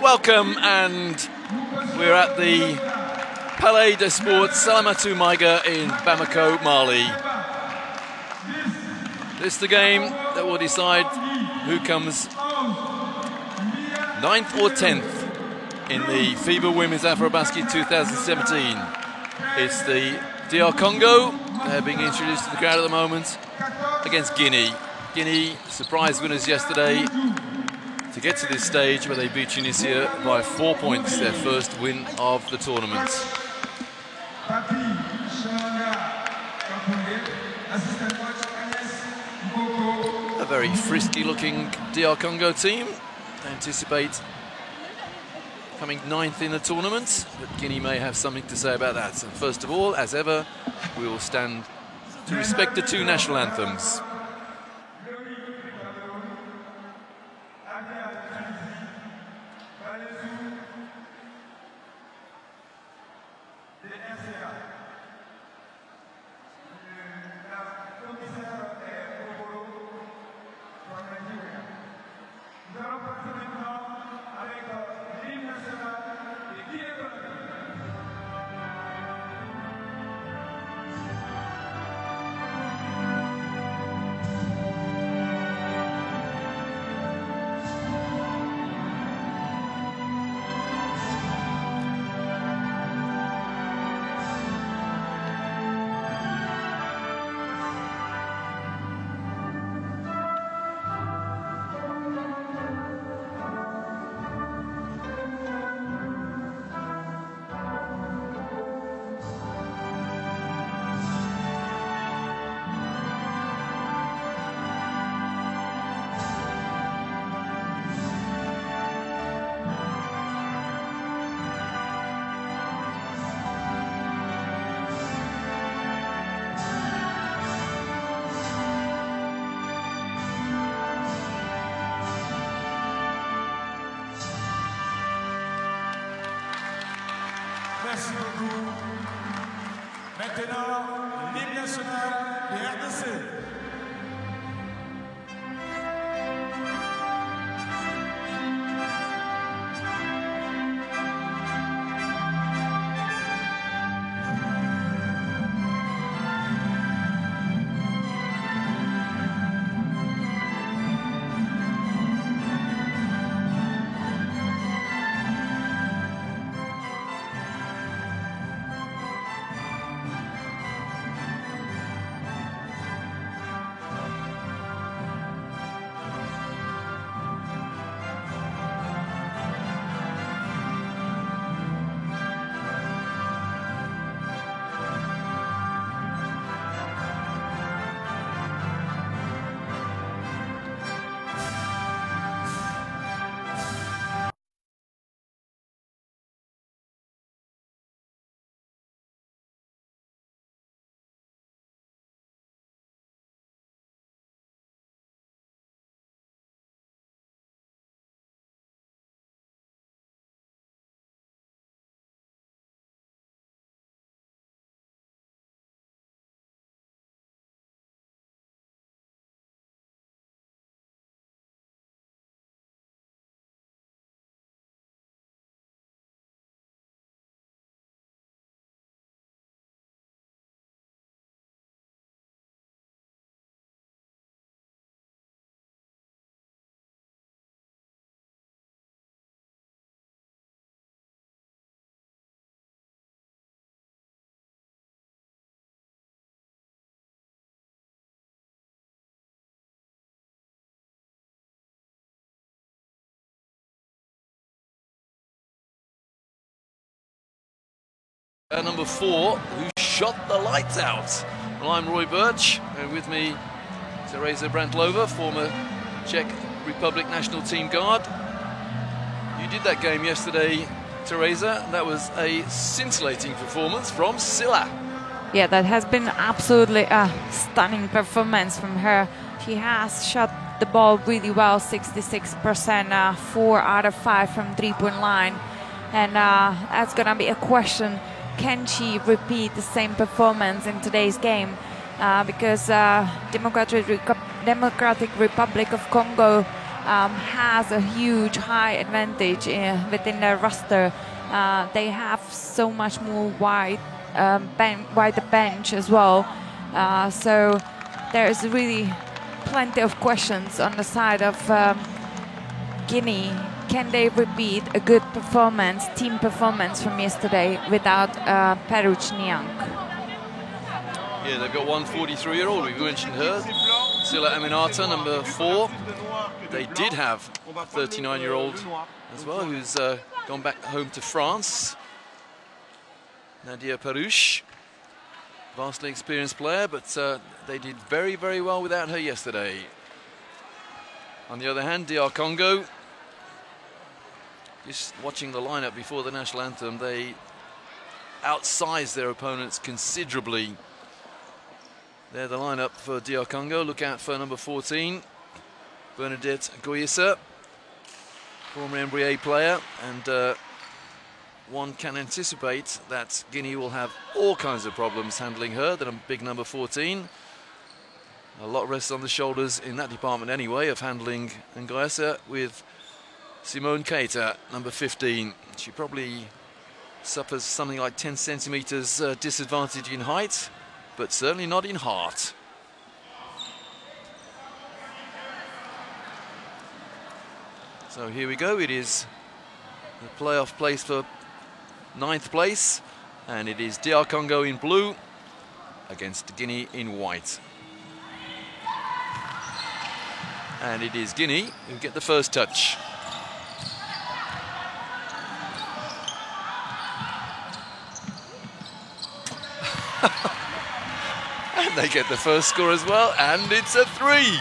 Welcome, and we're at the Palais des Sports Salamatu Maiga in Bamako, Mali. This is the game that will decide who comes 9th or 10th in the FIBA Women's AfroBasket 2017. It's the DR Congo, they're being introduced to the crowd at the moment, against Guinea. Guinea, surprise winners yesterday to get to this stage where they beat Tunisia by 4 points, their first win of the tournament. A very frisky looking DR Congo team. They anticipate coming 9th in the tournament, but Guinea may have something to say about that. So first of all, as ever, we will stand to respect the two national anthems. Merci beaucoup. Maintenant, l'hymne national du RDC. Number 4, who shot the lights out. Well, I'm Roy Birch, and with me, Teresa Brantlova, former Czech Republic national team guard. You did that game yesterday, Teresa. That was a scintillating performance from Silla. Yeah, that has been absolutely a stunning performance from her. She has shot the ball really well, 66%, 4 out of 5 from three-point line. And that's going to be a question. Can she repeat the same performance in today's game? Because Democratic Republic of Congo has a huge high advantage within their roster. They have so much more wider bench as well. So there's really plenty of questions on the side of Guinea. Can they repeat a good performance, team performance from yesterday without Peruch Niang? Yeah, they've got one 43-year-old, we mentioned her, Silla Aminata, number 4. They did have a 39-year-old as well, who's gone back home to France. Nadia Peruch, vastly experienced player, but they did very, very well without her yesterday. On the other hand, DR Congo, just watching the lineup before the national anthem, they outsized their opponents considerably. They're the lineup for DR Congo. Look out for number 14, Bernadette Goyissa, former NBA player, and one can anticipate that Guinea will have all kinds of problems handling her, the big number 14. A lot rests on the shoulders in that department anyway, of handling Ngoyessa, with Simone Keita, number 15. She probably suffers something like 10 centimeters disadvantage in height, but certainly not in heart. So here we go. It is the playoff place for 9th place, and it is DR Congo in blue against Guinea in white. And it is Guinea who get the first touch. And they get the first score as well, and it's a 3.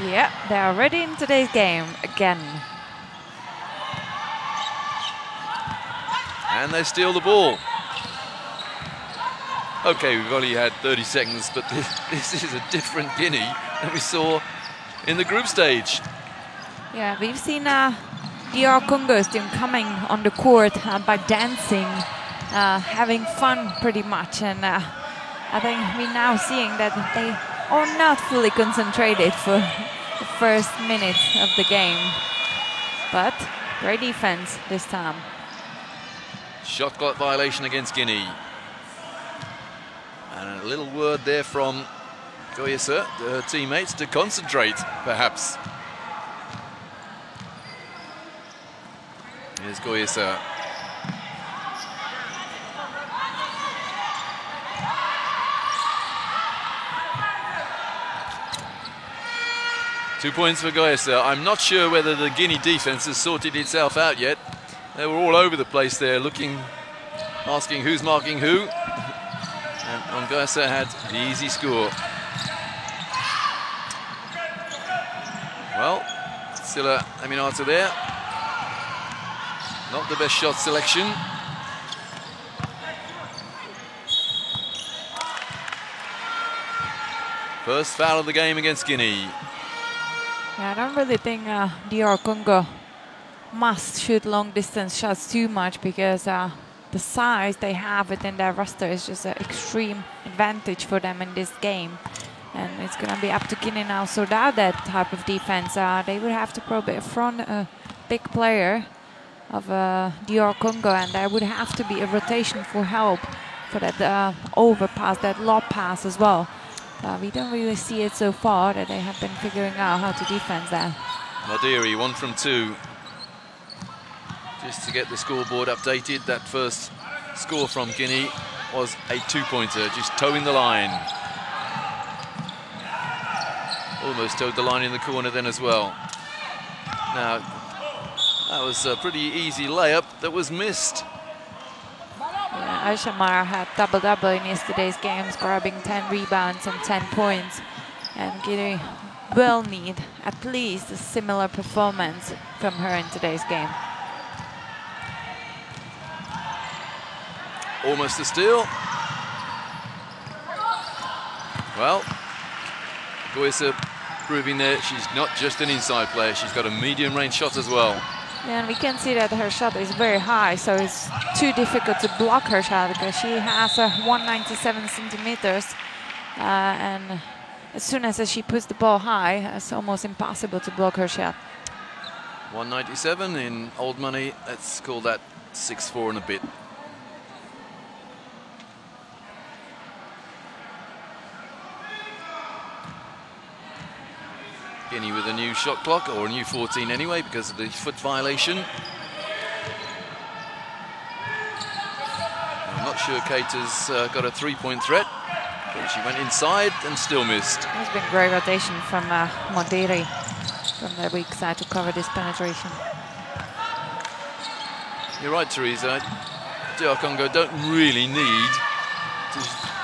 Yeah, they are ready in today's game again. And they steal the ball. Okay, we've only had 30 seconds, but this is a different Guinea than we saw in the group stage. Yeah, we've seen DR Congo's team coming on the court by dancing having fun pretty much. And I think we're now seeing that they are not fully concentrated for the first minutes of the game. But great defense this time. Shot clock violation against Guinea. And a little word there from Goyesa to her teammates to concentrate, perhaps. Here's Goyesa. Two points for Goyesa. I'm not sure whether the Guinea defense has sorted itself out yet. They were all over the place there, looking, asking who's marking who. And Goyesa had the easy score. Well, Silla Aminata there. Not the best shot selection. First foul of the game against Guinea. Yeah, I don't really think DR Congo must shoot long distance shots too much, because the size they have within their roster is just an extreme advantage for them in this game. And it's going to be up to Guinea now. So without that type of defense, they would have to probably front a big player of DR Congo, and there would have to be a rotation for help for that overpass, that lob pass as well. We don't really see it so far, that they have been figuring out how to defend that. Madiri, 1 from 2. Just to get the scoreboard updated, that first score from Guinea was a 2-pointer, just toeing the line. Almost toed the line in the corner then as well. Now, that was a pretty easy layup that was missed. Yeah, Aisha Mara had double-double in yesterday's games, grabbing 10 rebounds and 10 points. And Guinea will need at least a similar performance from her in today's game. Almost a steal. Well, Goyesa proving that she's not just an inside player, she's got a medium-range shot as well. Yeah, and we can see that her shot is very high, so it's too difficult to block her shot, because she has 197 centimeters, and as soon as she puts the ball high, it's almost impossible to block her shot. 197 in old money, let's call that 6'4" and a bit. Guinea with a new shot clock, or a new 14 anyway, because of the foot violation. I'm not sure Kate has got a 3-point threat, but she went inside and still missed. There's been great rotation from Modiri from the weak side to cover this penetration. You're right, Teresa. DR Congo don't really need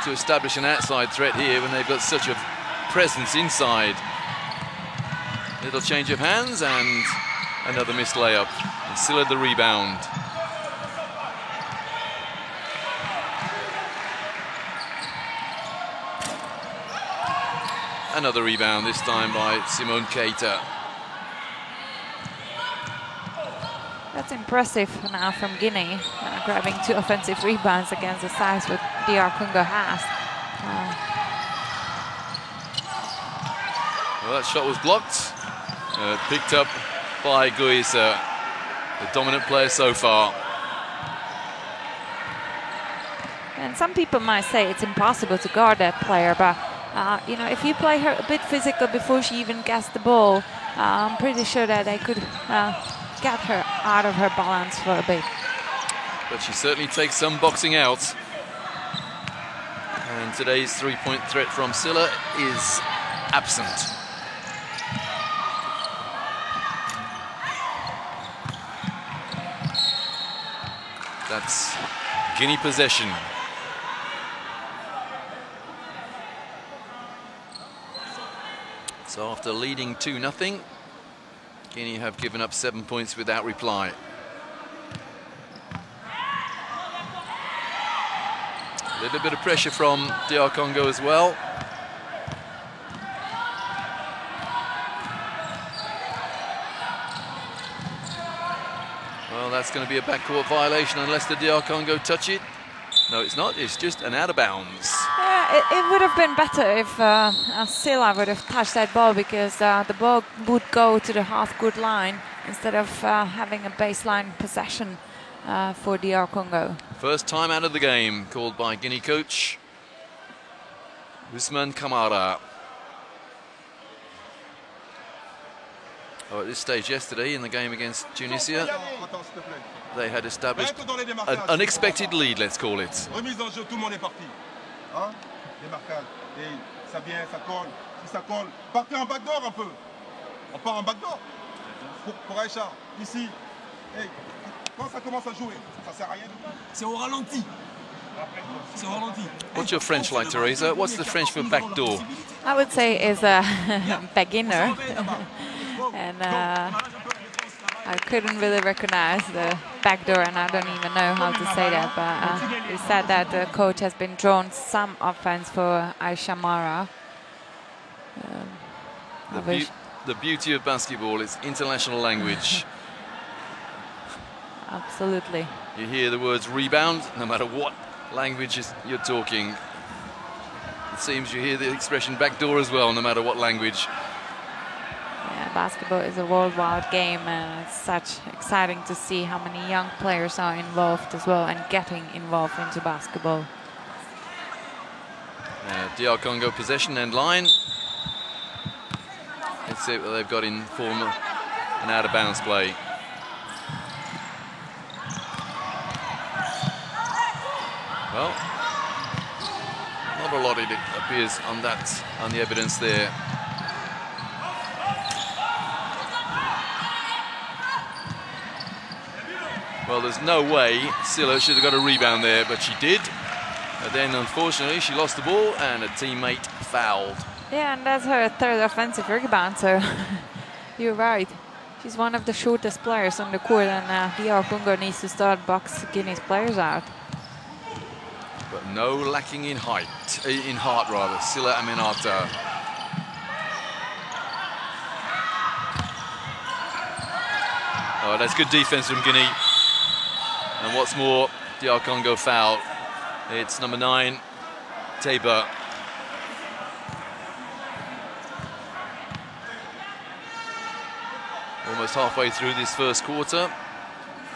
to establish an outside threat here when they've got such a presence inside. Little change of hands and another missed layup. And Silla the rebound. Another rebound, this time by Simone Keita. That's impressive now from Guinea, grabbing 2 offensive rebounds against the size what DR Congo has. Well, that shot was blocked. Picked up by Goyesa, the dominant player so far. And some people might say it's impossible to guard that player, but you know, if you play her a bit physical before she even gets the ball, I'm pretty sure that they could get her out of her balance for a bit. But she certainly takes some boxing out. And today's 3-point threat from Silla is absent. That's Guinea possession. So after leading 2-0, Guinea have given up 7 points without reply. A little bit of pressure from DR Congo as well. Well, that's going to be a backcourt violation unless the DR Congo touch it. No, it's not. It's just an out of bounds. It would have been better if Silla would have touched that ball, because the ball would go to the half-court line instead of having a baseline possession for DR Congo. First time out of the game called by Guinea coach Ousmane Kamara. Oh, at this stage yesterday in the game against Tunisia, they had established an unexpected lead, let's call it. Remise en jeu, tout le monde est parti. Hein? Démarquage. Et ça vient, ça colle. Si ça colle, partez en backdoor un peu. On part en backdoor. Pour Aïcha, ici. Hey, quand ça commence à jouer, ça sert à rien. C'est au ralenti. C'est au ralenti. What's your French like, Teresa? What's the French for backdoor? I would say is a beginner. And I couldn't really recognize the backdoor, and I don't even know how to say that, but he said that the coach has been drawn some offense for Aisha Mara. The beauty of basketball is international language. Absolutely. You hear the words rebound, no matter what language you're talking. It seems you hear the expression backdoor as well, no matter what language. Yeah, basketball is a worldwide game, and it's such exciting to see how many young players are involved as well and getting involved into basketball. DR Congo possession and line. Let's see what they've got in form of an out-of-bounds play. Well, not a lot, it appears, on the evidence there. Well, there's no way Silla should have got a rebound there, but she did. And then, unfortunately, she lost the ball and a teammate fouled. Yeah, and that's her third offensive rebound, so you're right. She's one of the shortest players on the court, and DR Congo needs to start box Guinea's players out. But no lacking in height, in heart rather. Silla Aminata. Oh, that's good defense from Guinea. And what's more, DR Congo foul. It's number 9, Tabor. Almost halfway through this first quarter.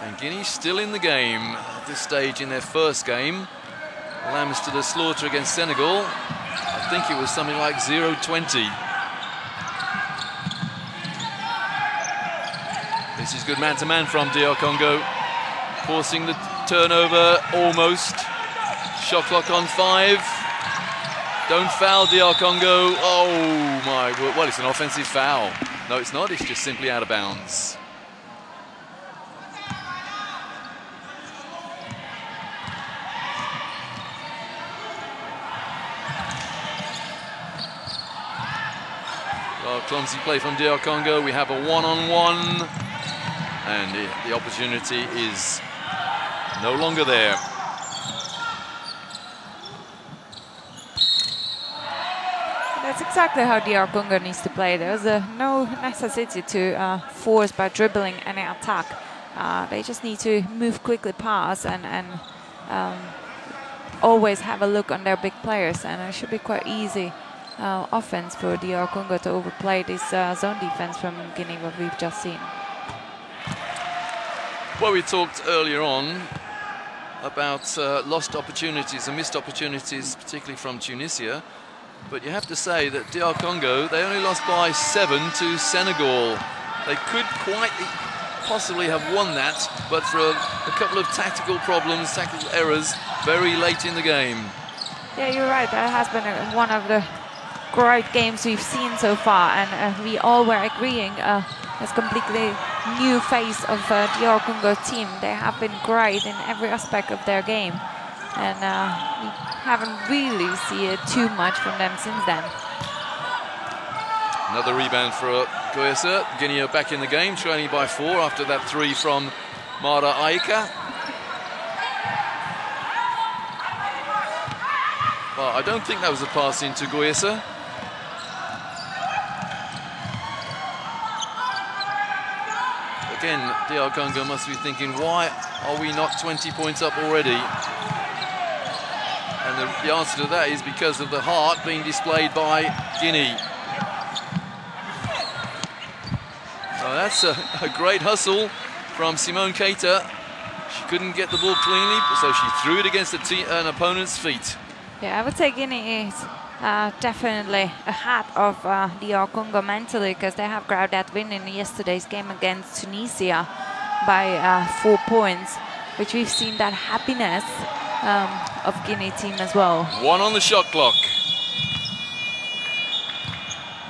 And Guinea still in the game at this stage in their first game. Lambs to the slaughter against Senegal. I think it was something like 0-20. This is good man-to-man from DR Congo. Forcing the turnover, almost. Shot clock on 5. Don't foul DR Congo. Oh my word, well, it's an offensive foul. No, it's not, it's just simply out of bounds. Well, clumsy play from DR Congo. We have a one-on-one. And the opportunity is no longer there. That's exactly how DR Congo needs to play. There's no necessity to force by dribbling any attack. They just need to move quickly past and always have a look on their big players, and it should be quite easy offense for DR Congo to overplay this zone defense from Guinea, what we've just seen. Well, we talked earlier on about lost opportunities and missed opportunities, particularly from Tunisia. But you have to say that DR Congo, they only lost by 7 to Senegal. They could quite possibly have won that, but for a couple of tactical problems, tactical errors, very late in the game. Yeah, you're right. That has been one of the great games we've seen so far, and we all were agreeing it's completely new face of DR Congo team. They have been great in every aspect of their game, and we haven't really seen too much from them since then. Another rebound for Goyesa. Guinea are back in the game, trailing by 4 after that 3 from Mara Aika. Well, I don't think that was a pass into Goyesa. Again, DR Congo must be thinking, why are we not 20 points up already? And the answer to that is because of the heart being displayed by Guinea. Oh, that's a great hustle from Simone Keita. She couldn't get the ball cleanly, so she threw it against an opponent's feet. Yeah, I would say Guinea is definitely ahead of DR Congo mentally, because they have grabbed that win in yesterday's game against Tunisia by 4 points, which we've seen that happiness of Guinea team as well. 1 on the shot clock.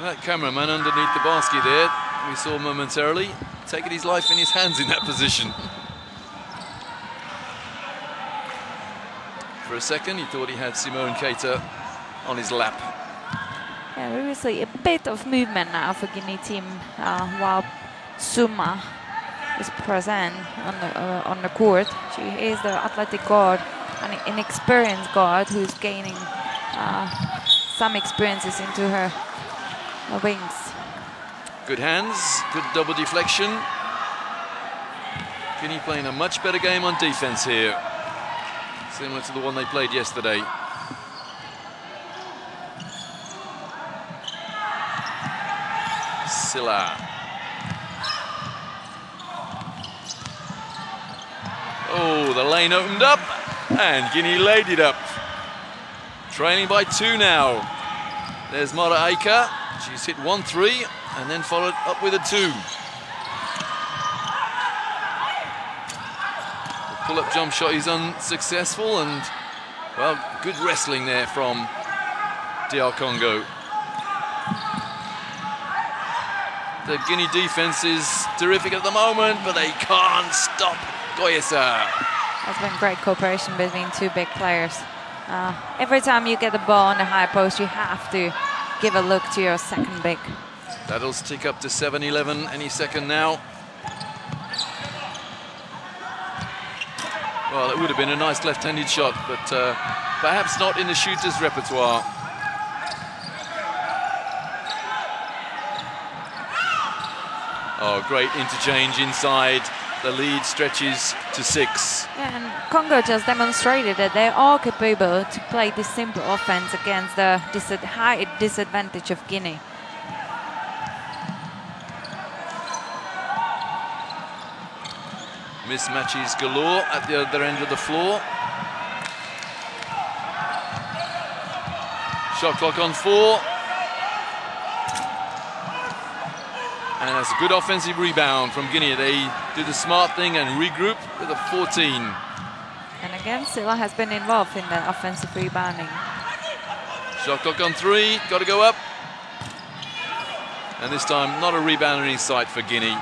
That cameraman underneath the basket there, we saw momentarily, taking his life in his hands in that position. For a second, he thought he had Simone Keita on his lap. Yeah, obviously a bit of movement now for Guinea team, while Suma is present on the court. She is the athletic guard, an inexperienced guard who's gaining some experiences into her wings. Good hands, good double deflection. Guinea playing a much better game on defense here, similar to the one they played yesterday. Silla. Oh, the lane opened up and Guinea laid it up. Trailing by 2 now. There's Mara Aika. She's hit 1 3 and then followed up with a 2. The pull-up jump shot is unsuccessful, and, well, good wrestling there from DR Congo. The Guinea defense is terrific at the moment, but they can't stop Goyesa. That's been great cooperation between 2 big players. Every time you get the ball on the high post, you have to give a look to your second big. That'll tick up to 7-11 any second now. Well, it would have been a nice left-handed shot, but perhaps not in the shooter's repertoire. Oh, great interchange inside. The lead stretches to 6. Yeah, and Congo just demonstrated that they are capable to play this simple offense against the high disadvantage of Guinea. Mismatches galore at the other end of the floor. Shot clock on 4. And that's a good offensive rebound from Guinea. They do the smart thing and regroup with a 14. And again, Silla has been involved in the offensive rebounding. Shot clock on 3, got to go up. And this time, not a rebounder in sight for Guinea.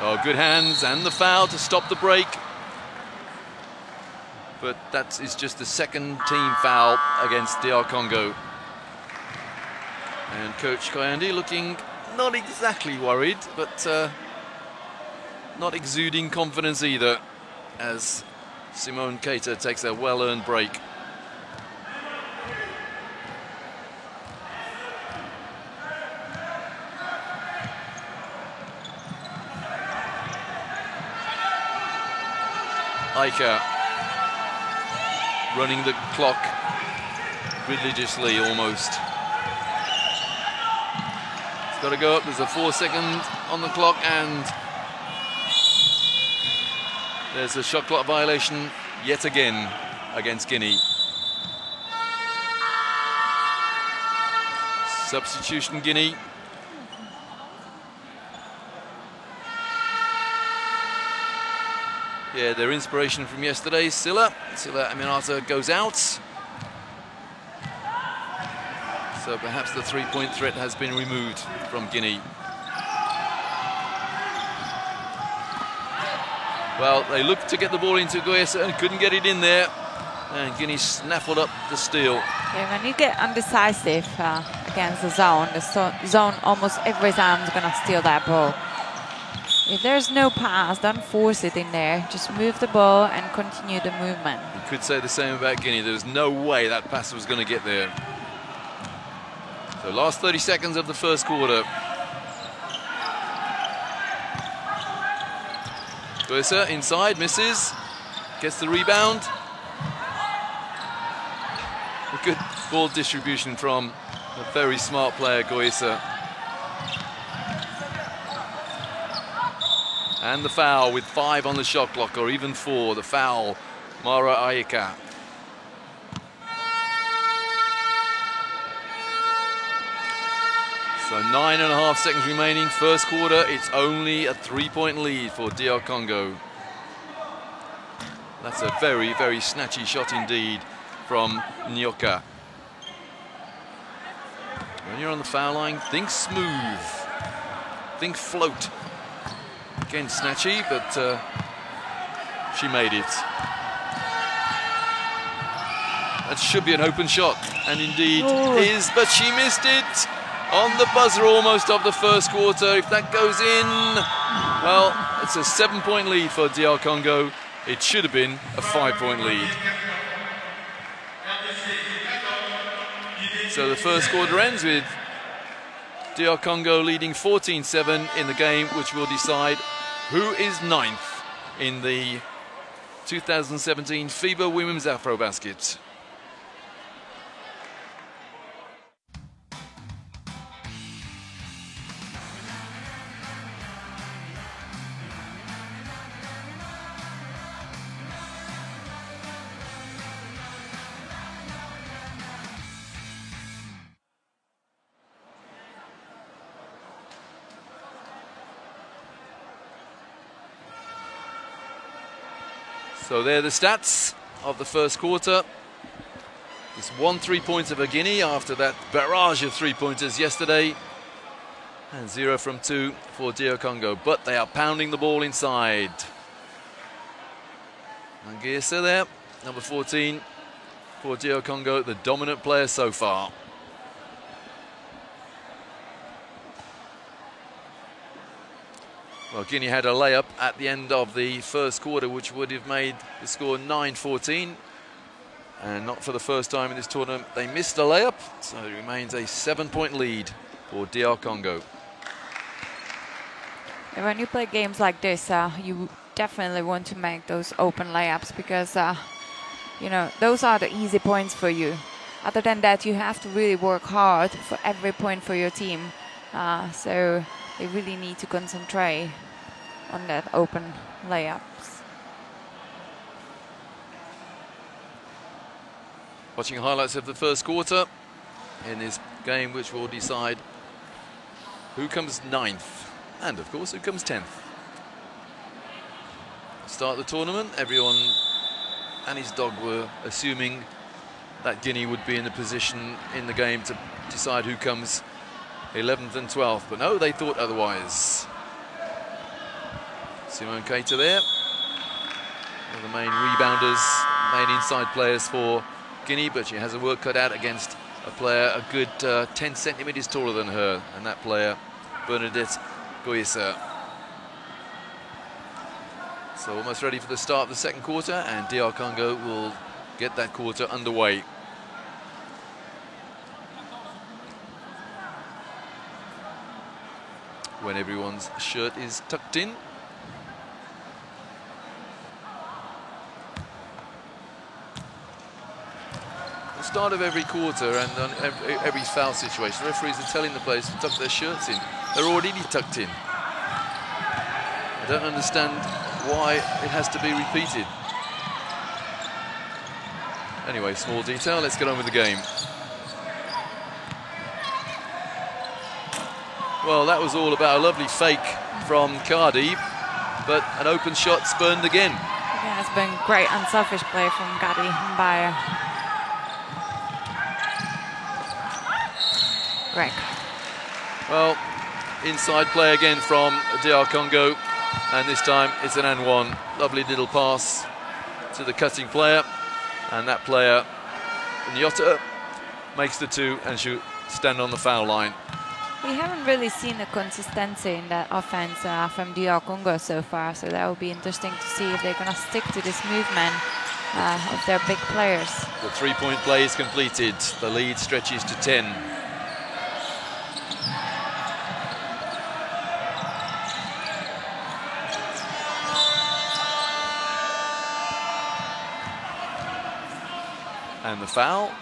Oh, good hands and the foul to stop the break. But that is just the second team foul against DR Congo. And Coach Kayandi looking not exactly worried, but not exuding confidence either, as Simone Keita takes a well-earned break. Aika running the clock religiously almost. It's got to go up. There's a 4 second on the clock, and there's a shot clock violation yet again against Guinea. Substitution Guinea. Yeah, their inspiration from yesterday, Silla Aminata goes out. So perhaps the 3-point threat has been removed from Guinea. Well, they looked to get the ball into Goyesa and couldn't get it in there. And Guinea snaffled up the steal. Yeah, when you get undecisive against the zone almost every time is going to steal that ball. If there's no pass, don't force it in there. Just move the ball and continue the movement. You could say the same about Guinea. There was no way that pass was going to get there. So last 30 seconds of the first quarter. Guisa inside, misses, gets the rebound. A good ball distribution from a very smart player, Guisa. And the foul with 5 on the shot clock, or even 4. The foul, Mara Ayika. So 9.5 seconds remaining. First quarter, it's only a 3-point lead for DR Congo. That's a very, very snatchy shot indeed from Nyoka. When you're on the foul line, think smooth, think float. Again, snatchy, but she made it. That should be an open shot, and indeed is, but she missed it on the buzzer almost of the first quarter. If that goes in, well, it's a 7-point lead for DR Congo. It should have been a 5-point lead. So the first quarter ends with DR Congo leading 14-7 in the game, which will decide who is 9th in the 2017 FIBA Women's AfroBasket. So there are the stats of the first quarter. It's 1 3-pointer for Guinea after that barrage of 3-pointers yesterday. And 0 from 2 for DR Congo. But they are pounding the ball inside. Anguissa there, number 14 for DR Congo, the dominant player so far. Well, Guinea had a layup at the end of the first quarter, which would have made the score 9-14. And not for the first time in this tournament, they missed a layup. So it remains a 7-point lead for DR Congo. And when you play games like this, you definitely want to make those open layups because, you know, those are the easy points for you. Other than that, you have to really work hard for every point for your team. So they really need to concentrate on that open layups. Watching highlights of the first quarter in this game, which will decide who comes 9th and, of course, who comes 10th. Start the tournament, everyone and his dog were assuming that Guinea would be in the position in the game to decide who comes 11th and 12th, but no, they thought otherwise. Simone Keita there, one of the main rebounders, main inside players for Guinea, but she has a work cut out against a player a good 10 centimeters taller than her, and that player, Bernadette Guisa. So almost ready for the start of the second quarter, and DR Congo will get that quarter underway. When everyone's shirt is tucked in. The start of every quarter and on every foul situation, referees are telling the players to tuck their shirts in. They're already tucked in. I don't understand why it has to be repeated. Anyway, small detail, let's get on with the game. Well, that was all about a lovely fake from Cardi, but an open shot spurned again. Yeah, it's been great unselfish play from Gadi Mbaya. Great. Well, inside play again from DR Congo, and this time it's an and one. Lovely little pass to the cutting player, and that player, Nyota, makes the 2 and should stand on the foul line. We haven't really seen the consistency in that offense from DR Congo so far, so that will be interesting to see if they're going to stick to this movement of their big players. The 3-point play is completed. The lead stretches to 10. And the foul.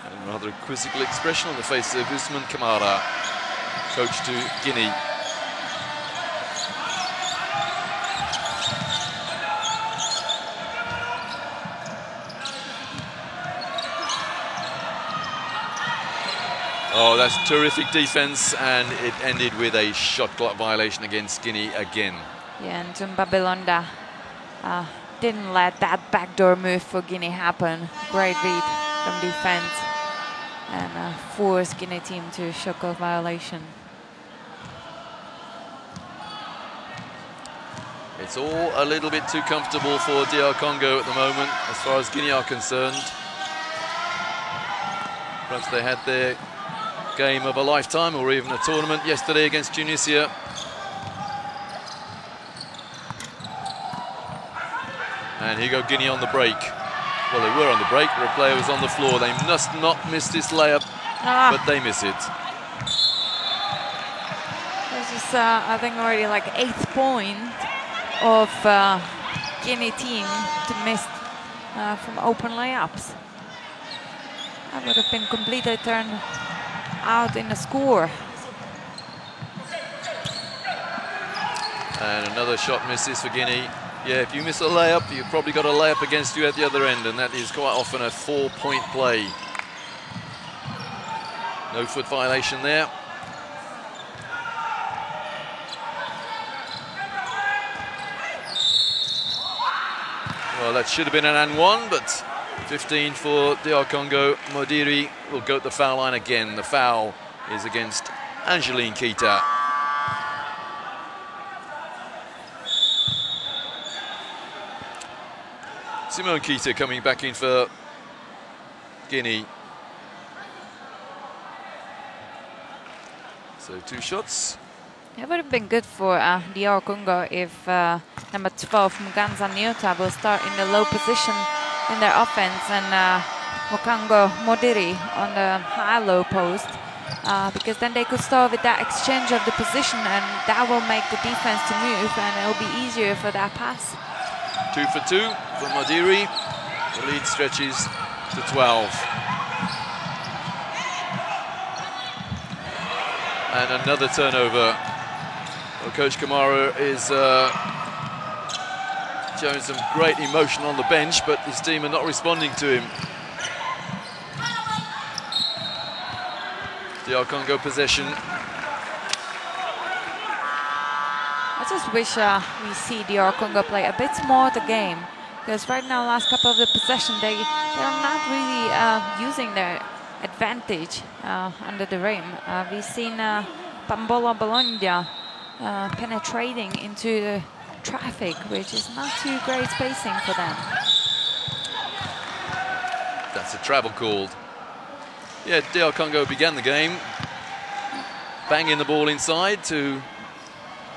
And rather a quizzical expression on the face of Usman Kamara, coach to Guinea. Oh, that's terrific defense, and it ended with a shot clock violation against Guinea again. Yeah, and Tumba Belonda didn't let that backdoor move for Guinea happen. Great read from defense, and forced Guinea team to shot clock violation. It's all a little bit too comfortable for DR Congo at the moment, as far as Guinea are concerned. Perhaps they had their game of a lifetime, or even a tournament yesterday against Tunisia. And here go Guinea on the break. Well, they were on the break, but a player was on the floor. They must not miss this layup, but they miss it. This is, I think, already like 8th point of Guinea team to miss from open layups. That would have been completely turned out in the score. And another shot misses for Guinea. Yeah, if you miss a layup, you've probably got a layup against you at the other end, and that is quite often a 4-point play. No foot violation there. Well, that should have been an and one, but 15 for DR Congo. Modiri will go at the foul line again. The foul is against Angeline Keita. Simone Keita coming back in for Guinea. So 2 shots. It would have been good for DR Congo if number 12 Muganza Nyota will start in the low position in their offense, and Mokango Modiri on the high-low post, because then they could start with that exchange of the position, and that will make the defense to move, and it will be easier for that pass. 2 for 2 for Modiri. The lead stretches to 12. And another turnover. Well, Coach Kamara is showing some great emotion on the bench, but his team are not responding to him. DR Congo possession. I just wish we see DR Congo play a bit more the game, because right now, last couple of the possession, they're not really using their advantage under the rim. We've seen Pambola Bologna penetrating into the traffic, which is not too great spacing for them. That's a travel called. Yeah, DR Congo began the game banging the ball inside to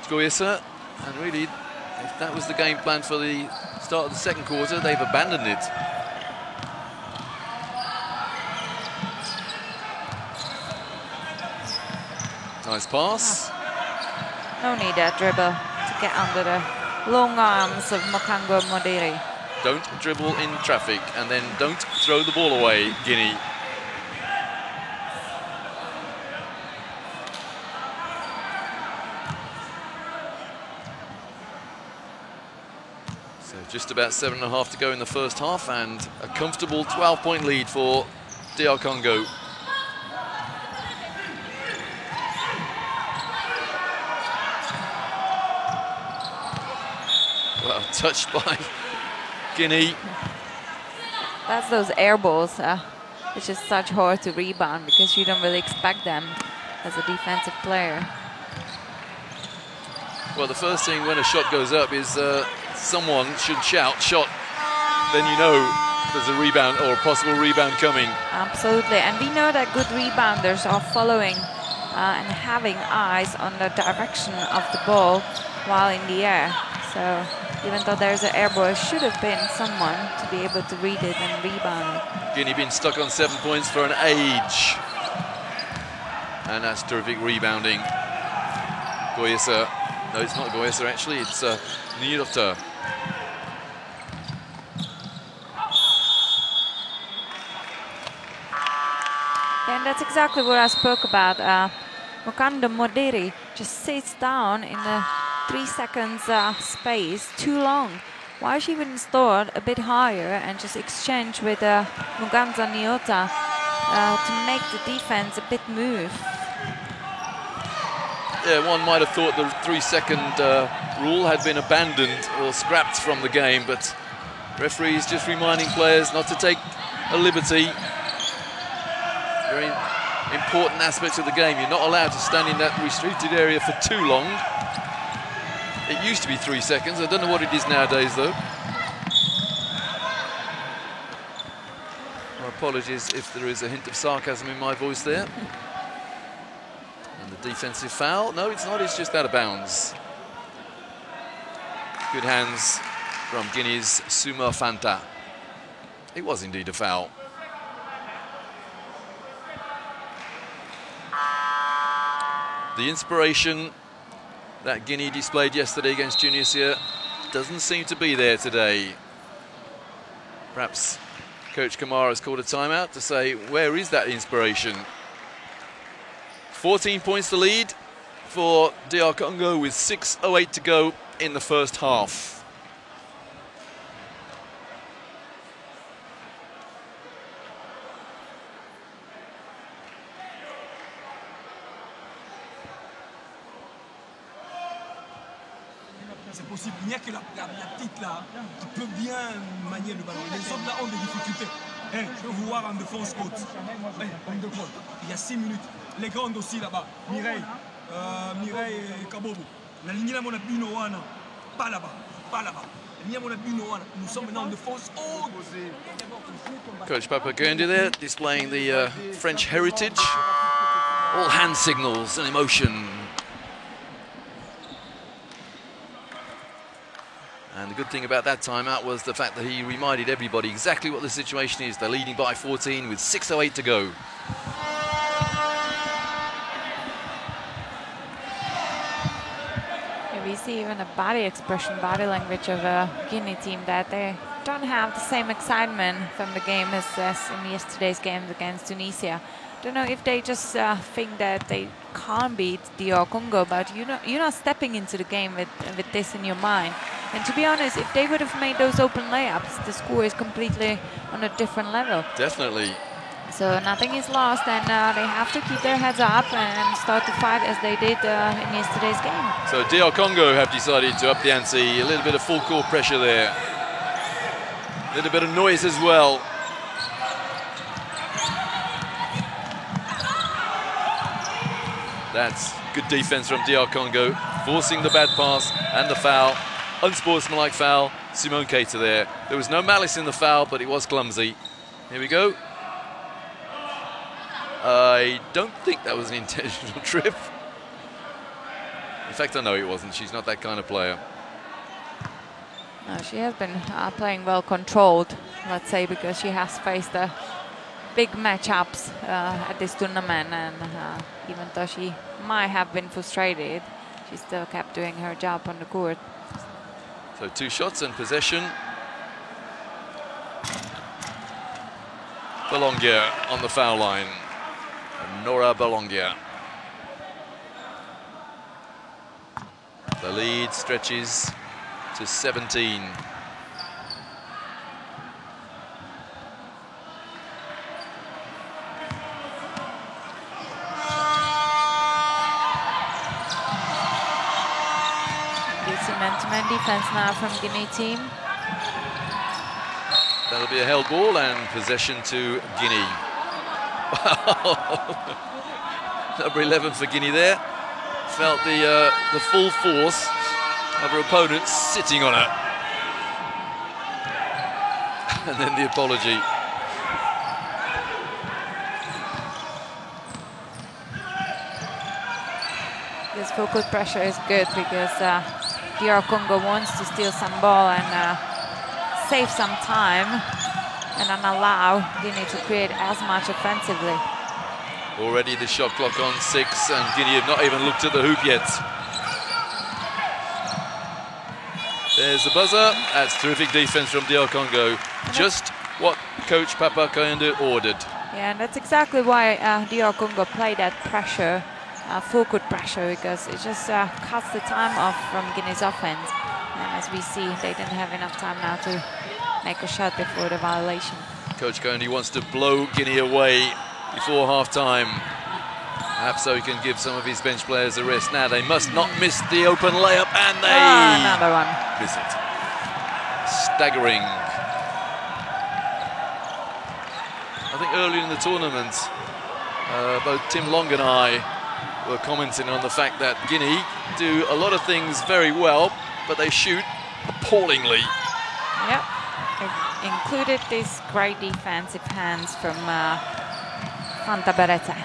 Goyesa, and really, if that was the game plan for the start of the second quarter, they've abandoned it. Nice pass. No need that dribble to get under the long arms of Mokango Modiri. Don't dribble in traffic, and then don't throw the ball away, Guinea. So just about 7.5 to go in the first half, and a comfortable 12-point lead for DR Congo. Well, touched by Guinea. That's those air balls, which is such hard to rebound because you don't really expect them as a defensive player. Well, the first thing when a shot goes up is someone should shout, shot. Then you know there's a rebound or a possible rebound coming. Absolutely, and we know that good rebounders are following and having eyes on the direction of the ball while in the air. So even though there's an air ball, it should have been someone to be able to read it and rebound it. Guinea been stuck on 7 points for an age. And that's terrific rebounding. Goyesa. No, it's not Goyesa actually, it's Nyota. Yeah, and that's exactly what I spoke about. Mokando Modiri just sits down in the 3 seconds space, too long. Why she wouldn't start a bit higher and just exchange with Muganza Nyota to make the defense a bit move? Yeah, one might have thought the 3-second rule had been abandoned or scrapped from the game, but referees just reminding players not to take a liberty. Very important aspects of the game. You're not allowed to stand in that restricted area for too long. It used to be 3 seconds. I don't know what it is nowadays, though. My apologies if there is a hint of sarcasm in my voice there. And the defensive foul. No, it's not. It's just out of bounds. Good hands from Guinea's Suma Fanta. It was indeed a foul. The inspiration that Guinea displayed yesterday against Tunisia doesn't seem to be there today. Perhaps Coach Kamara has called a timeout to say, where is that inspiration? 14 points to lead for DR Congo with 6:08 to go in the first half. C'est possible, il n'y a que la petite là qui peut bien manier le ballon. Les autres là ont des difficultés. Hey, je veux vous voir en défense haute. Hey, il y a 6 minutes. Les grandes aussi là-bas. Mireille et Kabobo. La ligne là, mon appui Noana. Pas là-bas. Pas là-bas. La ligne mon appui Noana. Nous sommes maintenant en défense haute. Coach Papa Guende there displaying the French heritage. All hand signals and emotion. And the good thing about that timeout was the fact that he reminded everybody exactly what the situation is. They're leading by 14 with 6:08 to go. We see even a body expression, body language of a Guinea team that they don't have the same excitement from the game as in yesterday's games against Tunisia. Don't know if they just think that they can't beat DR Congo, but you're not stepping into the game with this in your mind. And to be honest, if they would have made those open layups, the score is completely on a different level. Definitely. So nothing is lost, and they have to keep their heads up and start to fight as they did in yesterday's game. So DR Congo have decided to up the ante. A little bit of full court pressure there. A little bit of noise as well. That's good defense from DR Congo, forcing the bad pass and the foul. Unsportsmanlike foul. Simone Keita there. There was no malice in the foul, but it was clumsy. Here we go. I don't think that was an intentional trip. In fact, I know it wasn't. She's not that kind of player. No, she has been playing well controlled, let's say, because she has faced big matchups at this tournament, and even though she might have been frustrated, she still kept doing her job on the court. So 2 shots and possession. Belongia on the foul line. Nora Belongia. The lead stretches to 17. Man-to-man defense now from Guinea team. That'll be a held ball and possession to Guinea. Number 11 for Guinea there. Felt the full force of her opponent sitting on her. And then the apology. This full court pressure is good because DR Congo wants to steal some ball and save some time and then allow Guinea to create as much offensively. Already the shot clock on 6 and Guinea have not even looked at the hoop yet. There's the buzzer. That's terrific defense from DR Congo. Just what Coach Papa Kayende ordered. Yeah, and that's exactly why DR Congo played that pressure, full court pressure, because it just cuts the time off from Guinea's offense. And as we see, they didn't have enough time now to make a shot before the violation. Coach Coney wants to blow Guinea away before half-time. Perhaps so he can give some of his bench players a rest. Now they must not miss the open layup, and they another one. miss it. Staggering. I think earlier in the tournament, both Tim Long and I were commenting on the fact that Guinea do a lot of things very well, but they shoot appallingly. Yep, it included this great defensive hands from Fanta Beretta.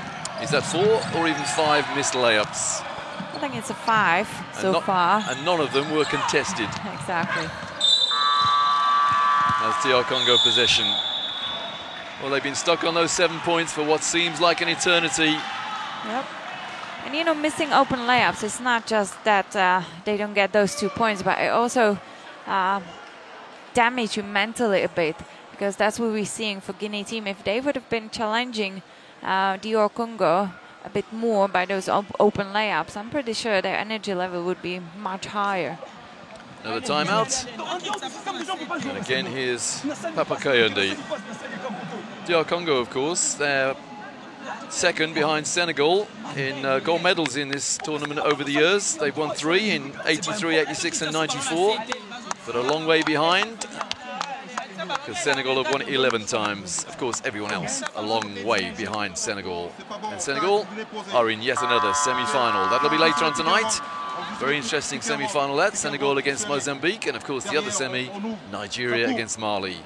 Is that 4 or even 5 missed layups? I think it's a 5 so far. And none of them were contested. Exactly. That's DR Congo possession. Well, they've been stuck on those 7 points for what seems like an eternity. Yep. And you know, missing open layups, it's not just that they don't get those 2 points, but it also damage you mentally a bit, because that's what we're seeing for Guinea team. If they would have been challenging DR Congo a bit more by those open layups, I'm pretty sure their energy level would be much higher. Another timeout. And again, here's Papa Kayonde. DR Congo, of course, they're second behind Senegal in gold medals in this tournament over the years. They've won 3 in 83, 86 and 94, but a long way behind, because Senegal have won 11 times. Of course, everyone else a long way behind Senegal. And Senegal are in yet another semi-final. That'll be later on tonight. Very interesting semi-final, that. Senegal against Mozambique, and of course the other semi, Nigeria against Mali.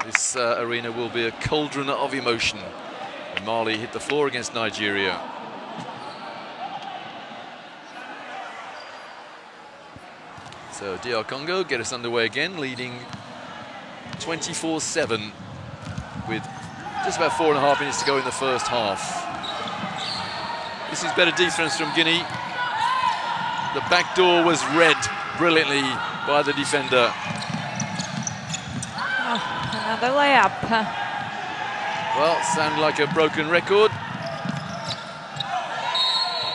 This arena will be a cauldron of emotion when Mali hit the floor against Nigeria. So DR Congo get us underway again, leading 24-7 with just about 4.5 minutes to go in the first half. This is better defense from Guinea. The back door was read brilliantly by the defender. Oh, another layup. Well, sounded like a broken record.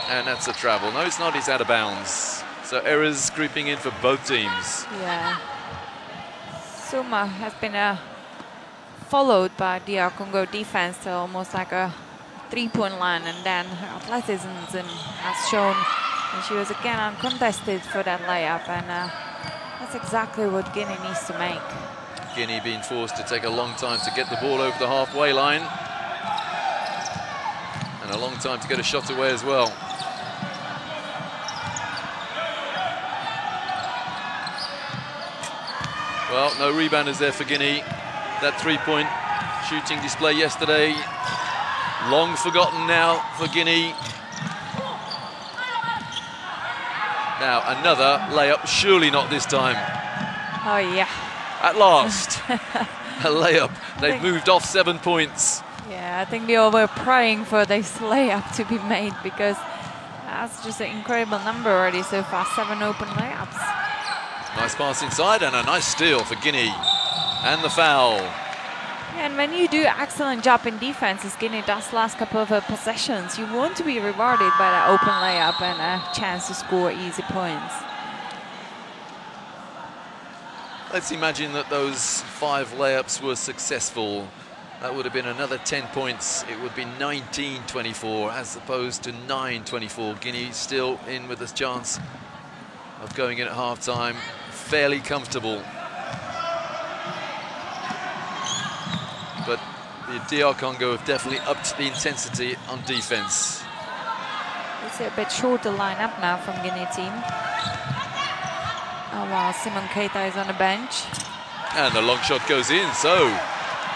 And that's a travel. No, it's not. It's out of bounds. So errors creeping in for both teams. Yeah. Suma has been followed by DR Congo defense to almost like a 3-point line, and then her athleticism has shown, and she was again uncontested for that layup, and that's exactly what Guinea needs to make. Guinea being forced to take a long time to get the ball over the halfway line, and a long time to get a shot away as well. Well, no rebounders there for Guinea. That 3-point shooting display yesterday, long forgotten now for Guinea. Now another layup, surely not this time. Oh yeah. At last, a layup. They've moved off 7 points. Yeah, I think they all were praying for this layup to be made, because that's just an incredible number already so far, 7 open layups. Nice pass inside and a nice steal for Guinea. And the foul. And when you do an excellent job in defense, as Guinea does last couple of possessions, you want to be rewarded by that open layup and a chance to score easy points. Let's imagine that those 5 layups were successful. That would have been another 10 points. It would be 19-24 as opposed to 9-24. Guinea still in with a chance of going in at half-time, fairly comfortable. But the DR Congo have definitely upped the intensity on defense. It's a bit shorter lineup now from Guinea team. Oh wow, Simon Keita is on the bench. And the long shot goes in, so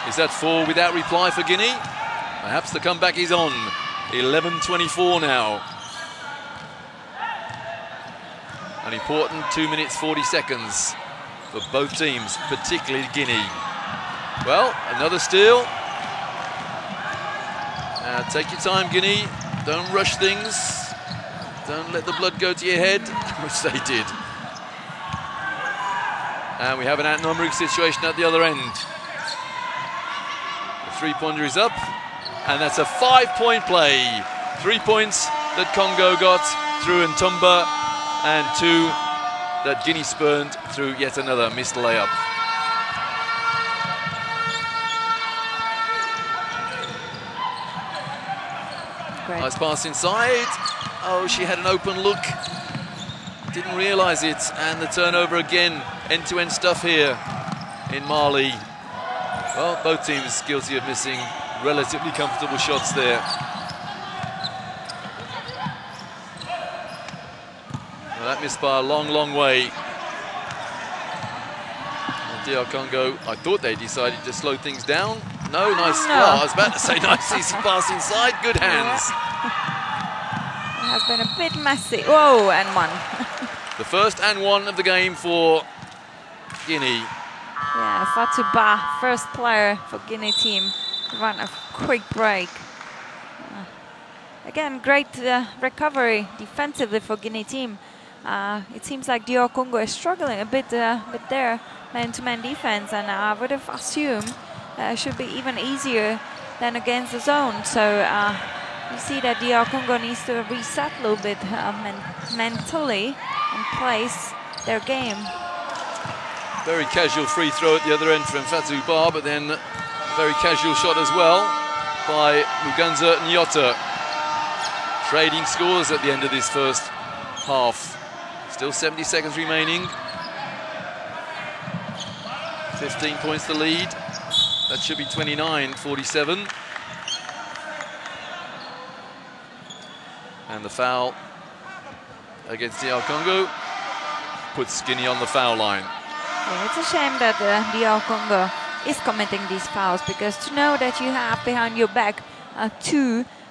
is that 4 without reply for Guinea? Perhaps the comeback is on. 11-24 now. An important 2 minutes 40 seconds for both teams, particularly Guinea. Well, another steal. Take your time, Guinea. Don't rush things. Don't let the blood go to your head, which they did. And we have an outnumbering situation at the other end. three-pointer is up, and that's a 5-point play. 3 points that Congo got through Ntumba, and 2 that Guinea spurned through yet another missed layup. Great. Nice pass inside. Oh, she had an open look. Didn't realise it, and the turnover again. End-to-end stuff here in Mali. Well, both teams guilty of missing relatively comfortable shots there. Well, that missed by a long, long way. And DR Congo, I thought they decided to slow things down. No, nice. No. Well, I was about to say nice easy pass inside. Good hands. It has been a bit messy. Whoa, and one. The first and one of the game for Guinea. Yeah, Fatou Ba, first player for Guinea team, run a quick break. Again, great recovery defensively for Guinea team. It seems like DR Congo is struggling a bit with their man-to-man defense, and I would have assumed it should be even easier than against the zone. So you see that DR Congo needs to reset a little bit mentally and place their game. Very casual free throw at the other end from Fatou Ba, but then a very casual shot as well by Muganza Nyota. Trading scores at the end of this first half. Still 70 seconds remaining. 15 points the lead. That should be 29-47. And the foul against DR Congo puts Guinea on the foul line. Yeah, it's a shame that DR Congo is committing these fouls, because to know that you have behind your back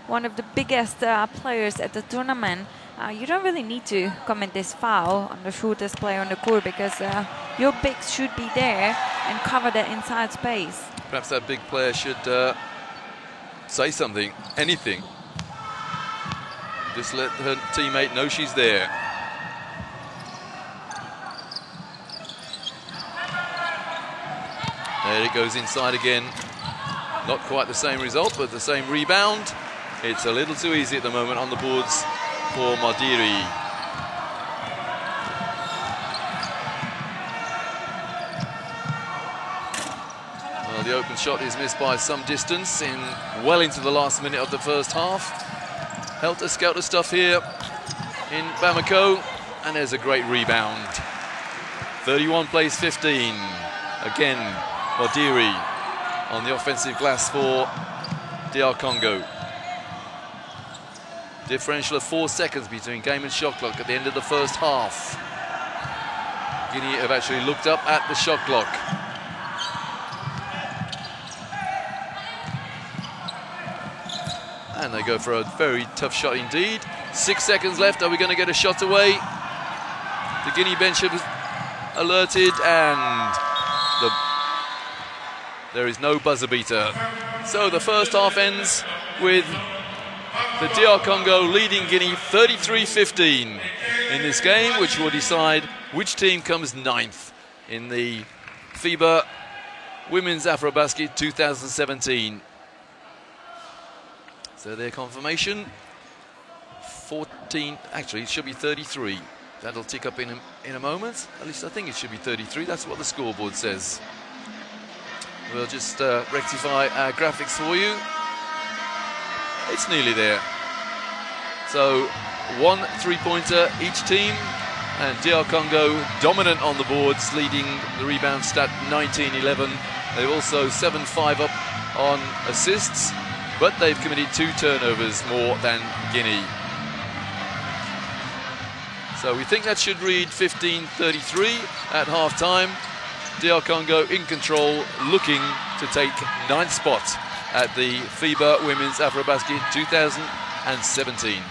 one of the biggest players at the tournament, you don't really need to commit this foul on the shortest player on the court, because your bigs should be there and cover the inside space. Perhaps that big player should say something, anything. Just let her teammate know she's there. There it goes inside again. Not quite the same result, but the same rebound. It's a little too easy at the moment on the boards for Madiri. Well, the open shot is missed by some distance, well into the last minute of the first half. Helter-skelter stuff here in Bamako, and there's a great rebound. 31 plays 15. Again, Madiri on the offensive glass for DR Congo. Differential of 4 seconds between game and shot clock at the end of the first half. Guinea have actually looked up at the shot clock. And they go for a very tough shot indeed. 6 seconds left. Are we going to get a shot away? The Guinea bench have alerted, and there is no buzzer beater. So the first half ends with the DR Congo leading Guinea 33-15 in this game, which will decide which team comes 9th in the FIBA Women's AfroBasket 2017. So their confirmation, 14, actually it should be 33. That'll tick up in a moment. At least I think it should be 33. That's what the scoreboard says. We'll just rectify our graphics for you. It's nearly there. So 1 three-pointer each team, and DR Congo dominant on the boards, leading the rebound stat 19-11. They've also 7-5 up on assists, but they've committed 2 turnovers more than Guinea. So we think that should read 15-33 at half-time. DR Congo in control, looking to take 9th spot at the FIBA Women's AfroBasket 2017.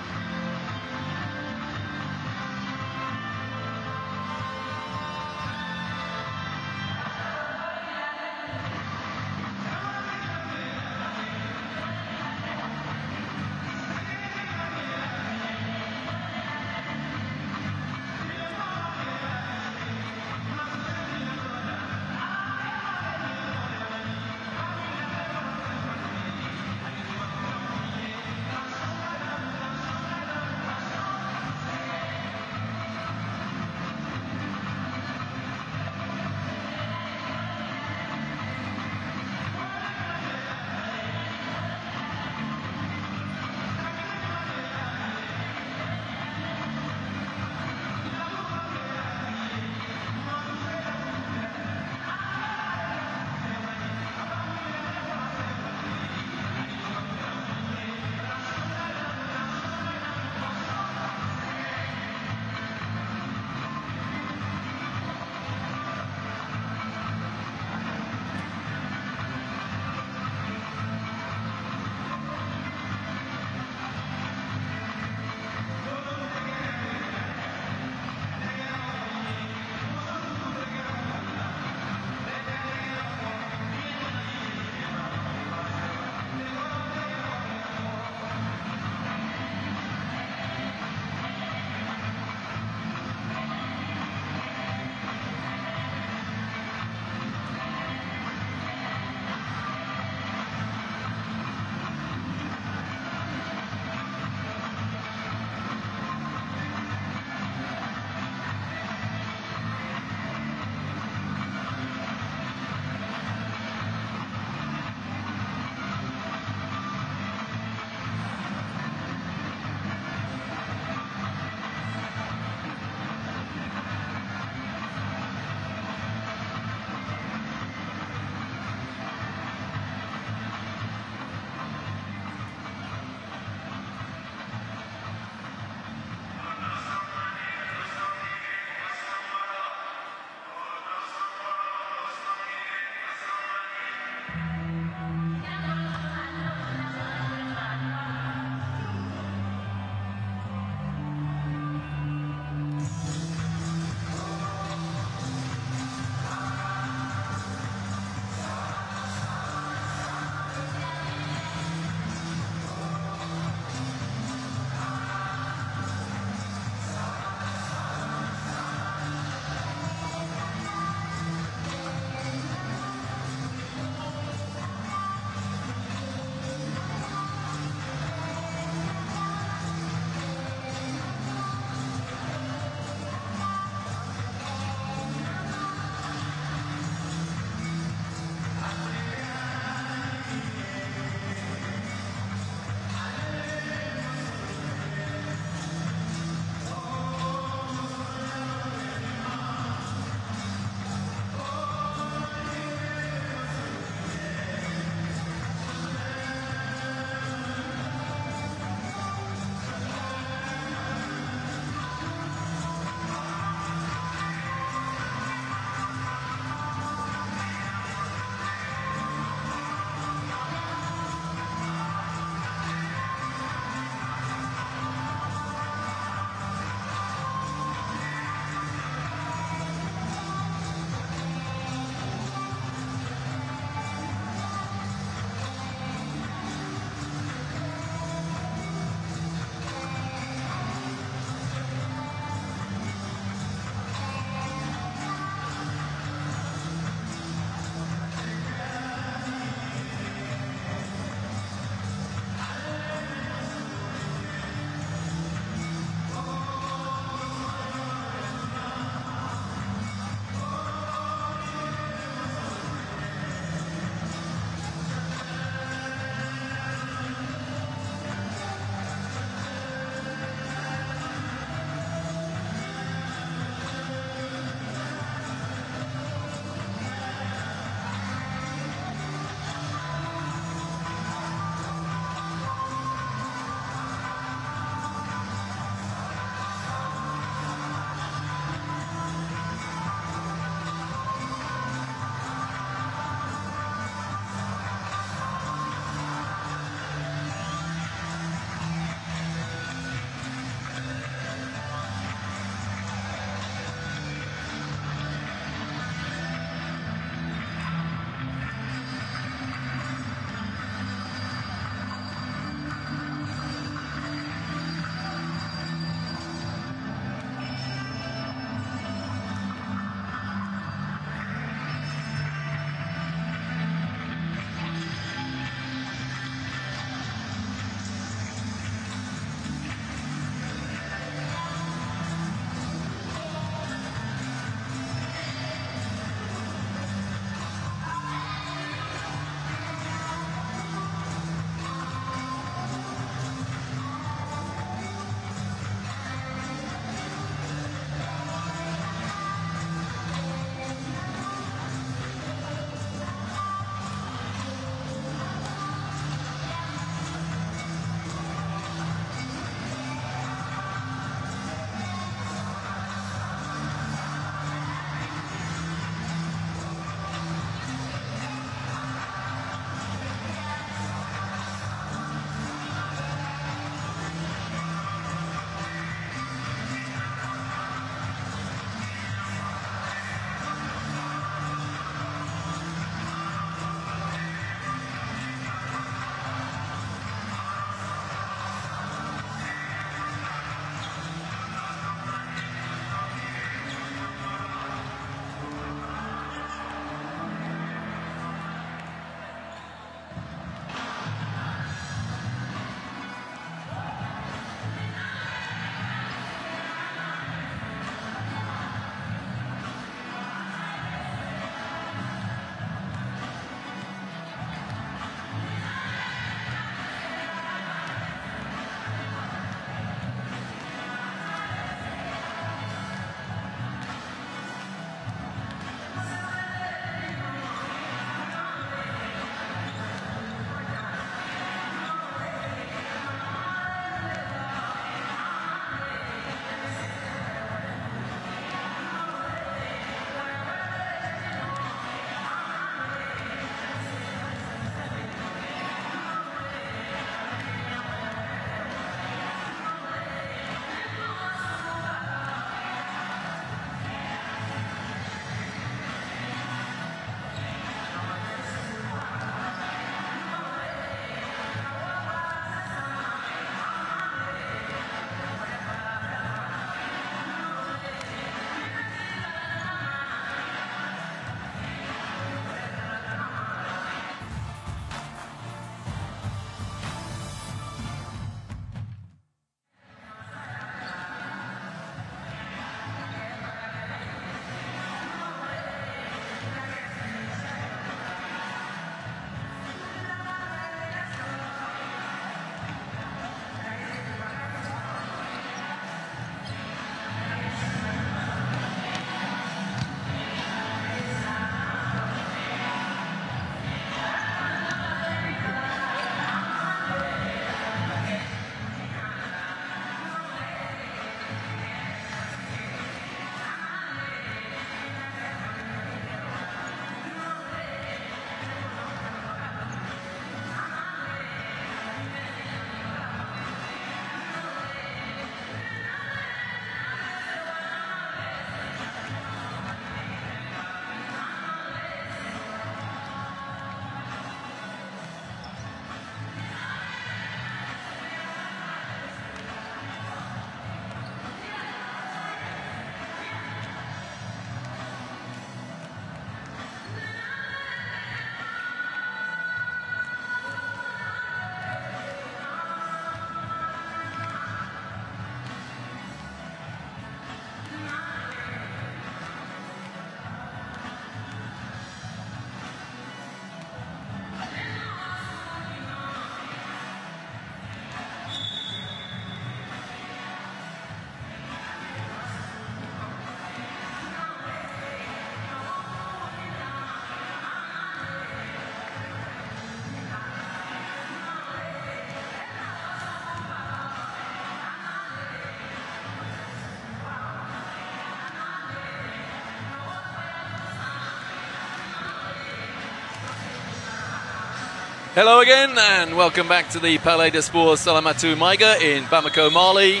Hello again and welcome back to the Palais des Sports Salamatu Maiga in Bamako, Mali.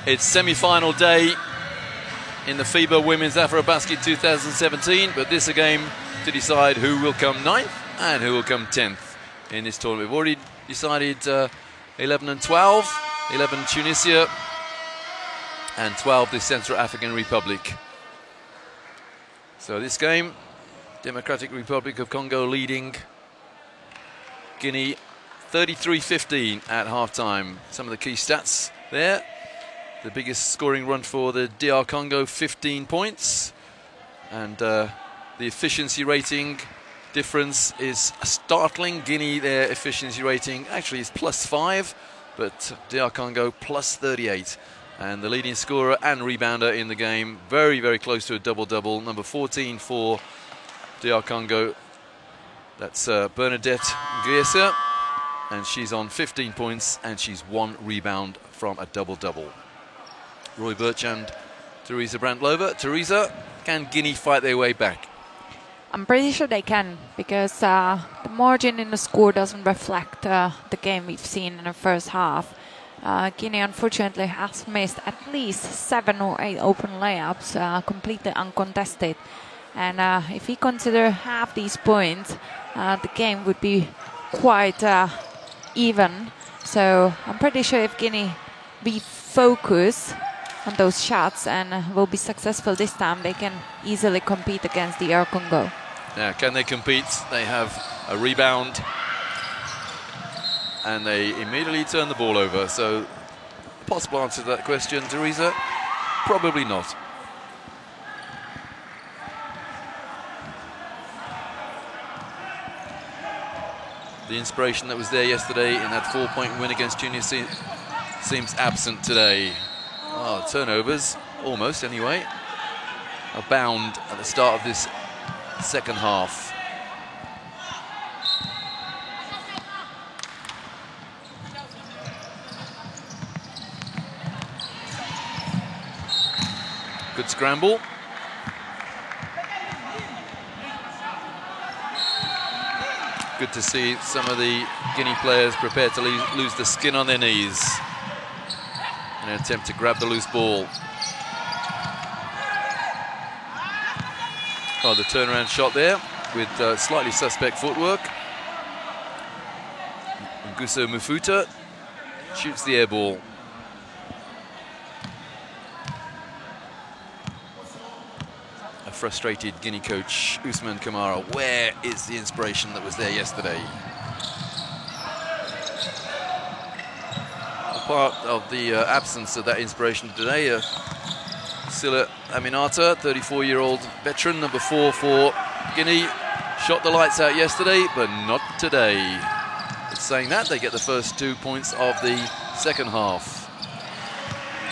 It's semi-final day in the FIBA Women's AfroBasket 2017, but this is a game to decide who will come 9th and who will come 10th in this tournament. We've already decided 11 and 12, 11 Tunisia and 12 the Central African Republic. So this game, Democratic Republic of Congo leading Guinea 33-15 at halftime. Some of the key stats there. The biggest scoring run for the DR Congo, 15 points. And the efficiency rating difference is startling. Guinea, their efficiency rating actually is +5, but DR Congo +38. And the leading scorer and rebounder in the game, very, very close to a double-double. Number 14 for DR Congo. That's Bernadette Nguessa, and she's on 15 points and she's 1 rebound from a double-double. Roy Birch and Teresa Brantlova. Teresa, can Guinea fight their way back? I'm pretty sure they can, because the margin in the score doesn't reflect the game we've seen in the first half. Guinea unfortunately has missed at least 7 or 8 open layups, completely uncontested. And if we consider half these points, the game would be quite even. So I'm pretty sure if Guinea refocus on those shots and will be successful this time, they can easily compete against the DR Congo. Yeah, can they compete? They have a rebound and they immediately turn the ball over. So, possible answer to that question, Teresa? Probably not. The inspiration that was there yesterday in that 4-point win against Tunisia seems absent today. Oh, turnovers, almost anyway. Abound at the start of this second half. Good scramble. Good to see some of the Guinea players prepared to lose the skin on their knees in an attempt to grab the loose ball. Oh, the turnaround shot there with slightly suspect footwork. Nguso Mufuta shoots the air ball. A frustrated Guinea coach, Ousmane Kamara. Where is the inspiration that was there yesterday? A part of the absence of that inspiration today, Silla Aminata, 34-year-old veteran, number 4 for Guinea, shot the lights out yesterday, but not today. But saying that, they get the first 2 points of the second half.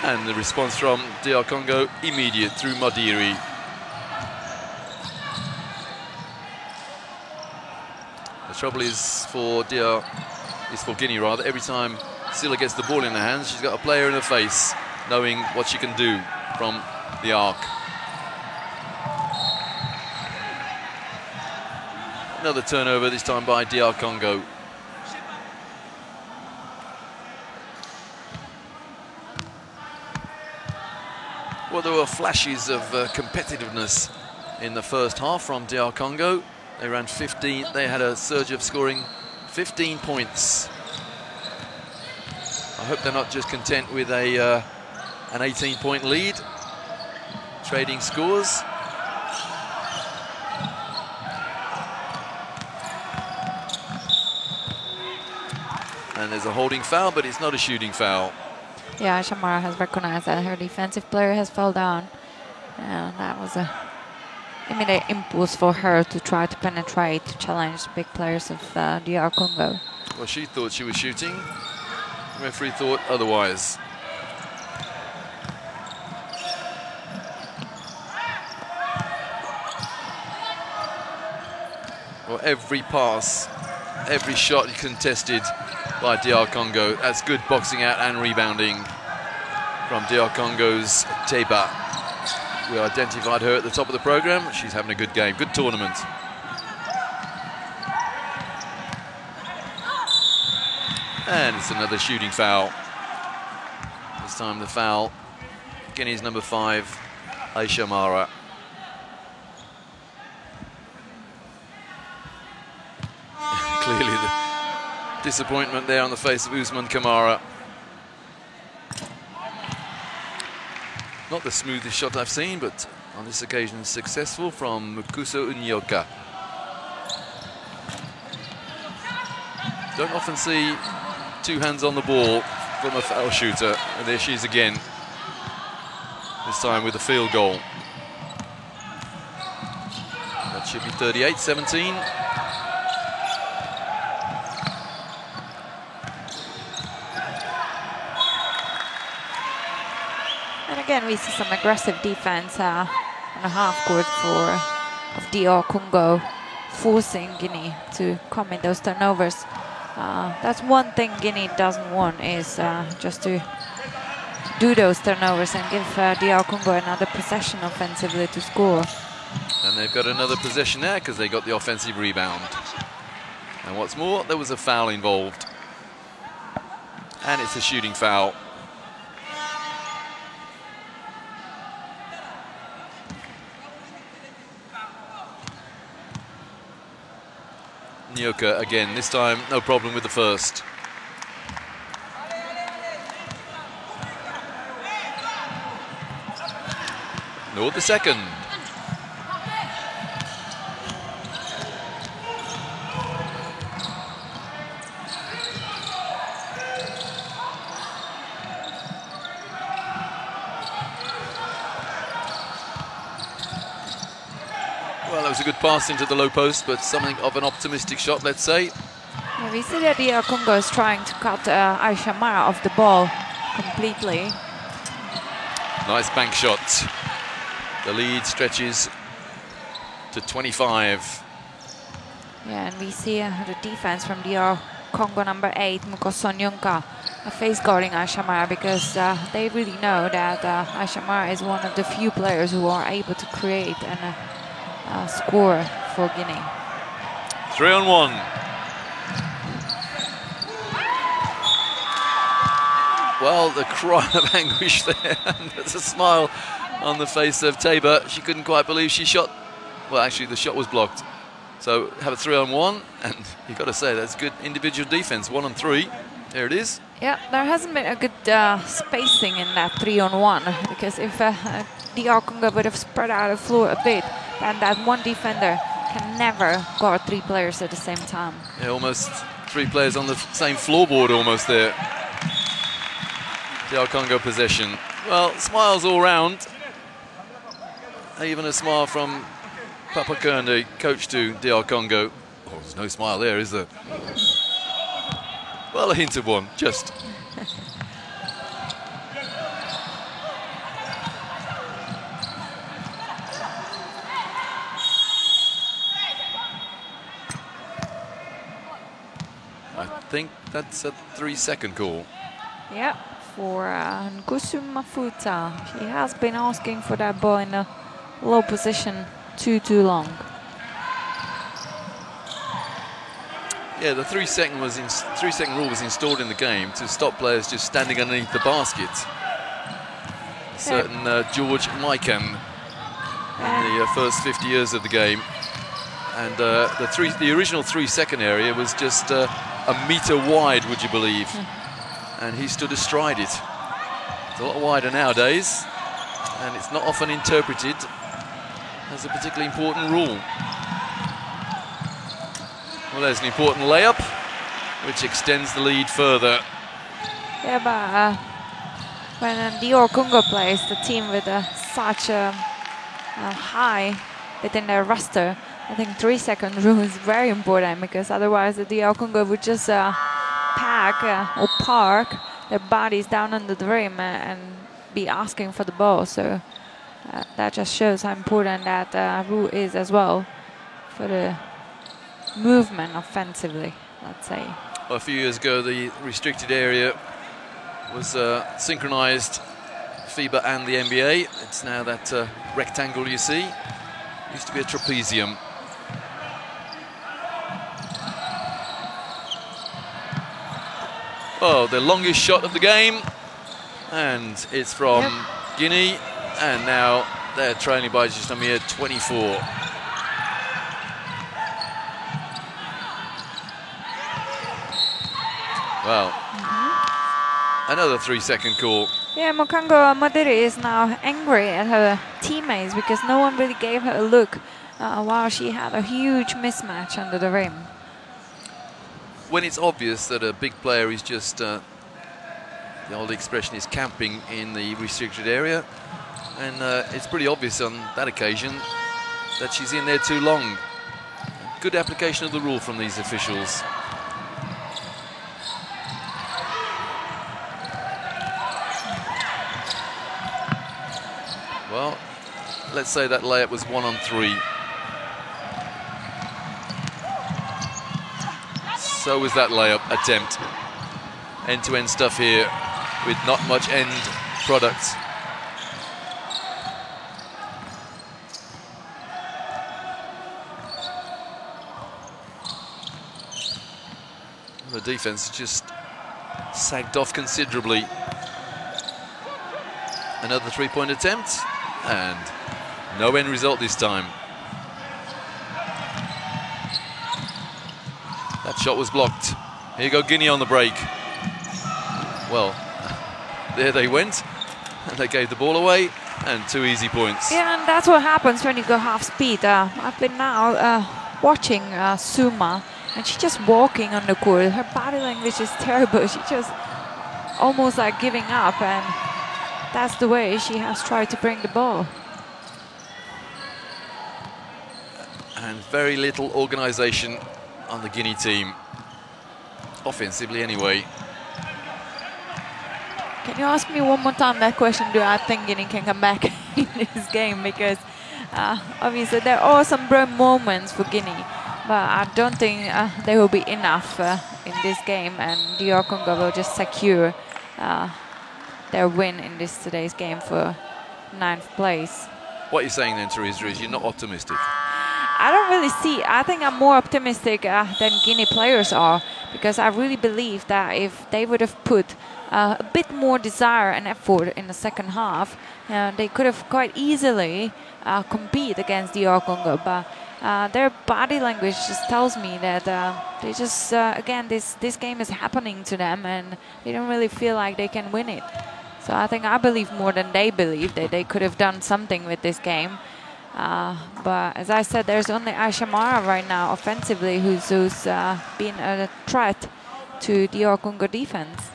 And the response from DR Congo, immediate through Modiri. The trouble is for Guinea rather, every time Silla gets the ball in her hands, she's got a player in her face, knowing what she can do from the arc. Another turnover, this time by DR Congo. Well, there were flashes of competitiveness in the first half from DR Congo. They ran 15, they had a surge of scoring 15 points. I hope they're not just content with an 18-point lead. Trading scores. And there's a holding foul, but it's not a shooting foul. Yeah, Shamara has recognized that her defensive player has fell down. And that was a immediate impulse for her to try to penetrate, to challenge the big players of DR Congo. Well, she thought she was shooting. The referee thought otherwise. Well, every pass, every shot contested by DR Congo. That's good boxing out and rebounding from DR Congo's Teba. We identified her at the top of the program. She's having a good game, good tournament. And it's another shooting foul. This time the foul, Guinea's number 5, Aisha Mara. Clearly the disappointment there on the face of Usman Kamara. Not the smoothest shot I've seen, but on this occasion successful from Mukuso Unyoka. Don't often see 2 hands on the ball from a foul shooter, and there she is again. This time with a field goal. That should be 38-17. And again, we see some aggressive defense on the half court of DR Congo, forcing Guinea to commit those turnovers. That's one thing Guinea doesn't want, is just to do those turnovers and give DR Congo another possession offensively to score. And they've got another possession there because they got the offensive rebound. And what's more, there was a foul involved. And it's a shooting foul. Nyoka again, this time no problem with the first. Nor the second. Well, that was a good pass into the low post, but something of an optimistic shot, let's say. Yeah, we see that DR Congo is trying to cut Aisha Mara off the ball completely. Nice bank shot. The lead stretches to 25. Yeah, and we see the defense from DR Congo number 8, Mukoso Nyonka, face guarding Aisha Mara, because they really know that Aisha Mara is one of the few players who are able to create and score for Guinea. 3-on-1. Well, the cry of anguish there, and there's a smile on the face of Tabor. She couldn't quite believe she shot. Well, actually, the shot was blocked. So have a 3-on-1, and you've got to say that's good individual defense. 1-on-3. There it is. Yeah, there hasn't been a good spacing in that 3-on-1, because if DR Congo would have spread out the floor a bit, then that one defender can never guard 3 players at the same time. Yeah, almost 3 players on the same floorboard almost there. DR Congo possession. Well, smiles all round. Even a smile from Papa Kernde, coach to DR Congo. Oh, there's no smile there, is there? Well, a hint of one, just. I think that's a 3-second call. Yeah, for Ngusu Mafuta. She has been asking for that ball in a low position too long. Yeah, the 3-second rule was installed in the game to stop players just standing underneath the basket. Certain George Mikan in the first 50 years of the game, and the original 3-second area was just a meter wide, would you believe? And he stood astride it. It's a lot wider nowadays, and it's not often interpreted as a particularly important rule. Well, there's an important layup, which extends the lead further. Yeah, but when DR Congo plays the team with such a high within their roster, I think 3-second rule is very important, because otherwise the DR Congo would just pack or park their bodies down under the rim and be asking for the ball. So that just shows how important that rule is as well for the movement offensively, let's say. Well, a few years ago, the restricted area was synchronized, FIBA and the NBA. It's now that rectangle you see. Used to be a trapezium. Oh, the longest shot of the game. And it's from Guinea. And now they're trailing by just a mere 24. Well, another 3-second call. Yeah, Mokango Madiri is now angry at her teammates because no one really gave her a look while she had a huge mismatch under the rim. When it's obvious that a big player is just, the old expression is camping in the restricted area, and it's pretty obvious on that occasion that she's in there too long. Good application of the rule from these officials. Well, let's say that layup was 1 on 3. So was that layup attempt. End-to-end stuff here with not much end product. The defense just sagged off considerably. Another 3-point attempt. And no end result this time. That shot was blocked. Here you go, Guinea on the break. Well, there they went. And they gave the ball away. And 2 easy points. Yeah, and that's what happens when you go half speed. I've been now watching Suma. And she's just walking on the court. Her body language is terrible. She's just almost like giving up. And that's the way she has tried to bring the ball. And very little organisation on the Guinea team. Offensively anyway. Can you ask me one more time that question? Do I think Guinea can come back in this game? Because obviously there are some bright moments for Guinea. But I don't think they will be enough in this game. And DR Congo will just secure their win in today's game for 9th place. What you're saying then, Teresa, is you're not optimistic? I don't really see. I think I'm more optimistic than Guinea players are, because I really believe that if they would have put a bit more desire and effort in the second half, they could have quite easily compete against DR Congo. But their body language just tells me that they just, again, this game is happening to them and they don't really feel like they can win it. So I think I believe more than they believe that they could have done something with this game. But as I said, there's only Aisha Mara right now offensively who's been a threat to DR Congo defense.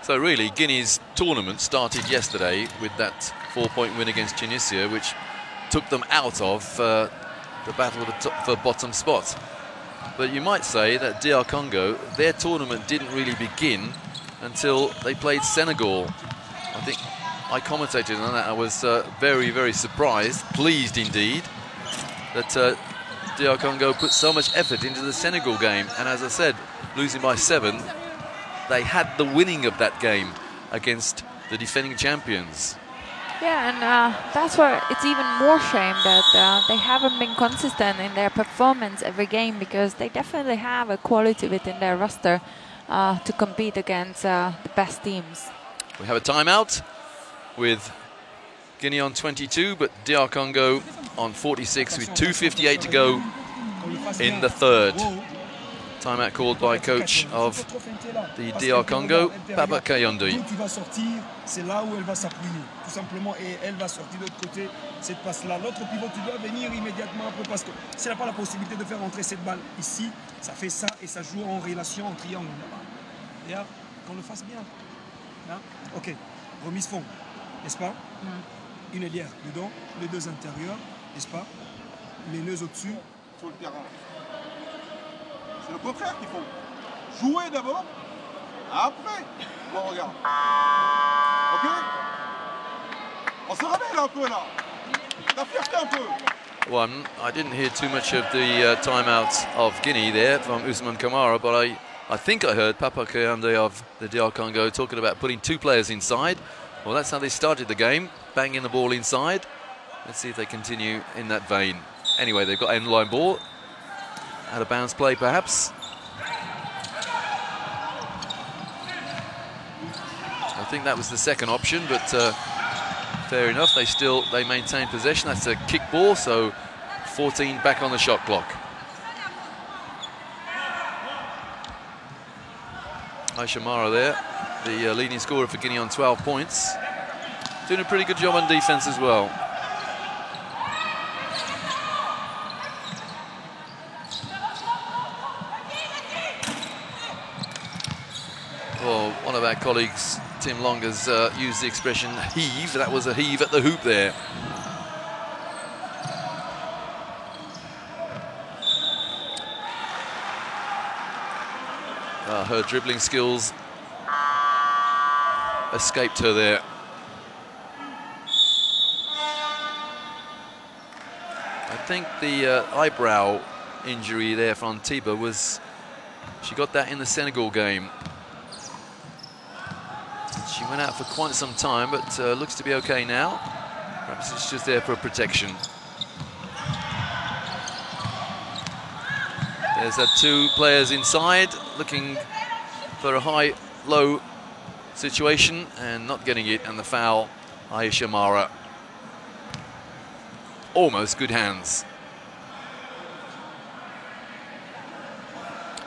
So really, Guinea's tournament started yesterday with that 4-point win against Tunisia, which took them out of the battle for bottom spot. But you might say that DR Congo, their tournament didn't really begin until they played Senegal. I think I commentated on that. I was very, very surprised, pleased indeed, that DR Congo put so much effort into the Senegal game. And as I said, losing by 7, they had the winning of that game against the defending champions. Yeah, and that's why it's even more shame that they haven't been consistent in their performance every game, because they definitely have a quality within their roster to compete against the best teams. We have a timeout with Guinea on 22, but DR Congo on 46 with 2:58 to go in the third. Timeout called by coach of the DR Congo, Papa Kayondi. C'est là où elle va s'appuyer, tout simplement, et elle va sortir de l'autre côté cette passe-là. L'autre pivot, tu dois venir immédiatement après, parce que si elle n'a pas la possibilité de faire entrer cette balle ici, ça fait ça et ça joue en relation, en triangle. Et là, qu'on le fasse bien. Là, ok, remise fond, n'est-ce pas? Une ailière dedans, les deux intérieurs, n'est-ce pas? Les nœuds au-dessus. Sur le terrain. C'est le contraire qu'il faut. Jouer d'abord, après. Bon, regarde. Ok? On se réveille un peu là. La fierté un peu. Well, I didn't hear too much of the timeouts of Guinea there from Ousmane Kamara, but I think I heard Papa Kayondi of the DR Congo talking about putting 2 players inside. Well, that's how they started the game, banging the ball inside. Let's see if they continue in that vein. Anyway, they've got end-line ball. Out of bounds play, perhaps. I think that was the second option, but fair enough. They maintain possession. That's a kick ball, so 14 back on the shot clock. Aisha Mara there, the leading scorer for Guinea on 12 points. Doing a pretty good job on defense as well. Well, one of our colleagues, Tim Long, has used the expression heave. That was a heave at the hoop there. Her dribbling skills escaped her there. I think the eyebrow injury there from Tiba was, she got that in the Senegal game. She went out for quite some time, but looks to be okay now. Perhaps it's just there for protection. There's that two players inside, looking for a high-low situation and not getting it, and the foul, Aisha Mara. Almost good hands.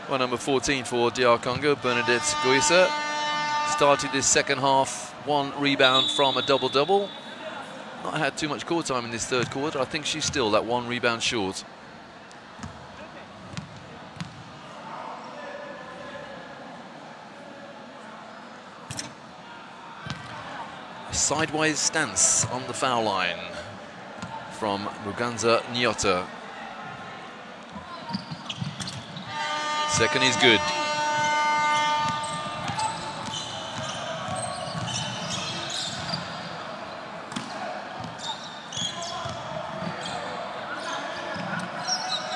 Well, number 14 for DR Congo, Bernadette Goïssa, started this second half, 1 rebound from a double-double. Not had too much court time in this third quarter. I think she's still that 1 rebound short. Sideways stance on the foul line from Muganza Nyota. Second is good.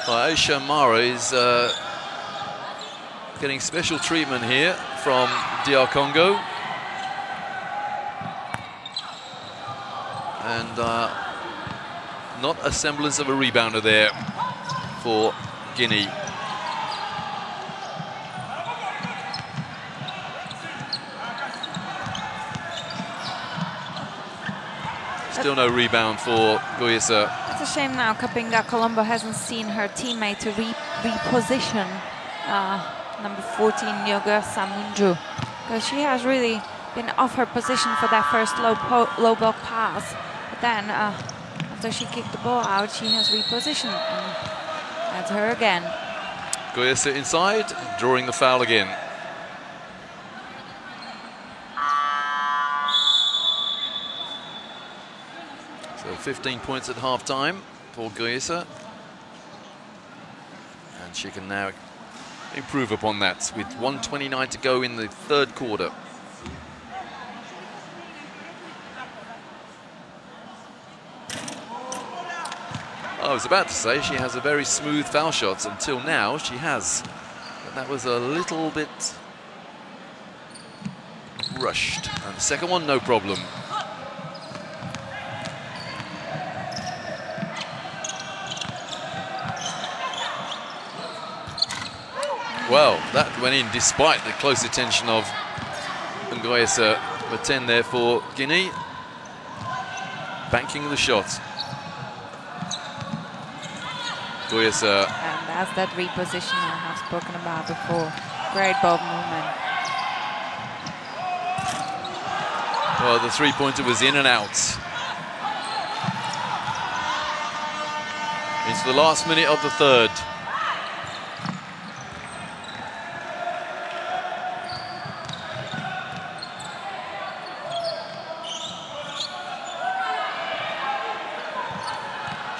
Aisha Mara is getting special treatment here from DR Congo. And not a semblance of a rebounder there for Guinea. Still no rebound for Goïssa. It's a shame now Kapinga Colombo hasn't seen her teammate to reposition number 14 Nyoga Samunju, because she has really been off her position for that first low block pass. But then after she kicked the ball out, she has repositioned, and that's her again. Goïssa inside, drawing the foul again. So 15 points at half-time for Goïssa. And she can now improve upon that with 1:29 to go in the third quarter. I was about to say she has a very smooth foul shot. Until now she has, but that was a little bit rushed. And the second one, no problem. Well, that went in despite the close attention of Ngoyesa. But 10 there for Guinea. Banking the shot. Ngoyesa. And that's that reposition I have spoken about before. Great ball movement. Well, the three-pointer was in and out. Into the last minute of the third.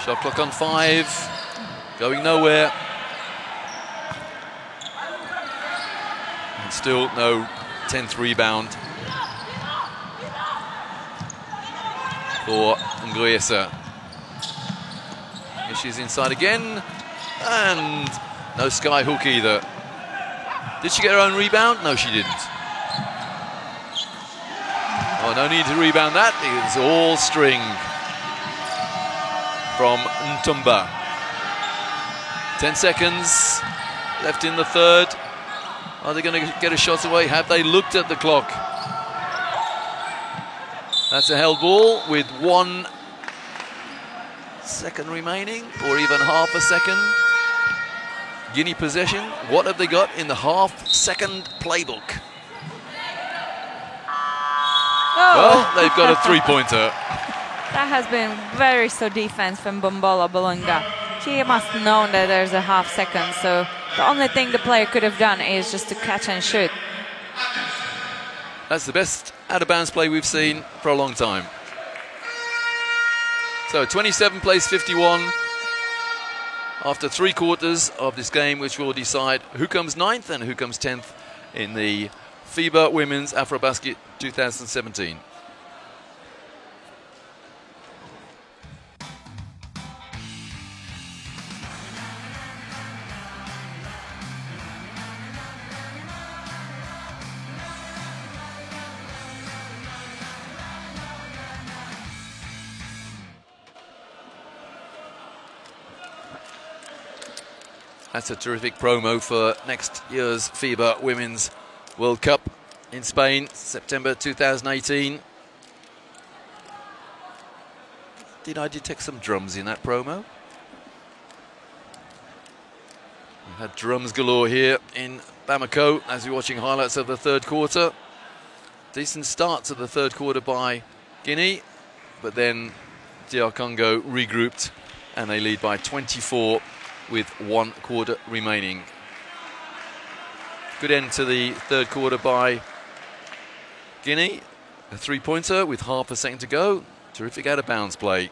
Shot clock on 5, going nowhere. And still no 10th rebound for Ngoyesa. She's inside again, and no sky hook either. Did she get her own rebound? No, she didn't. Oh, no need to rebound that. It's all string from Ntumba. 10 seconds left in the third. Are they going to get a shot away? Have they looked at the clock? That's a held ball with 1 second remaining, or even half a second. Guinea possession. What have they got in the half-second playbook? Oh. Well, they've got a three-pointer. That has been very solid defense from Bombola Bolonga. She must have known that there's a half second, so the only thing the player could have done is just to catch and shoot. That's the best out-of-bounds play we've seen for a long time. So 27 plays 51 after 3 quarters of this game, which will decide who comes 9th and who comes 10th in the FIBA Women's AfroBasket 2017. That's a terrific promo for next year's FIBA Women's World Cup in Spain, September 2018. Did I detect some drums in that promo? We had drums galore here in Bamako as you're watching highlights of the third quarter. Decent start to the third quarter by Guinea, but then DR Congo regrouped and they lead by 24 with 1 quarter remaining. Good end to the third quarter by Guinea. A 3-pointer with half a second to go. Terrific out-of-bounds play.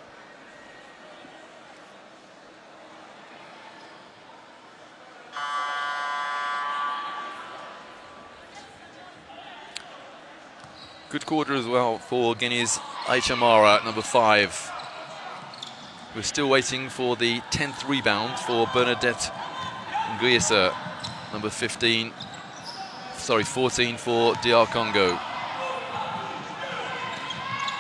Good quarter as well for Guinea's Aisha Mara, number 5. We're still waiting for the 10th rebound for Bernadette Nguyesa, number 14 for DR Congo.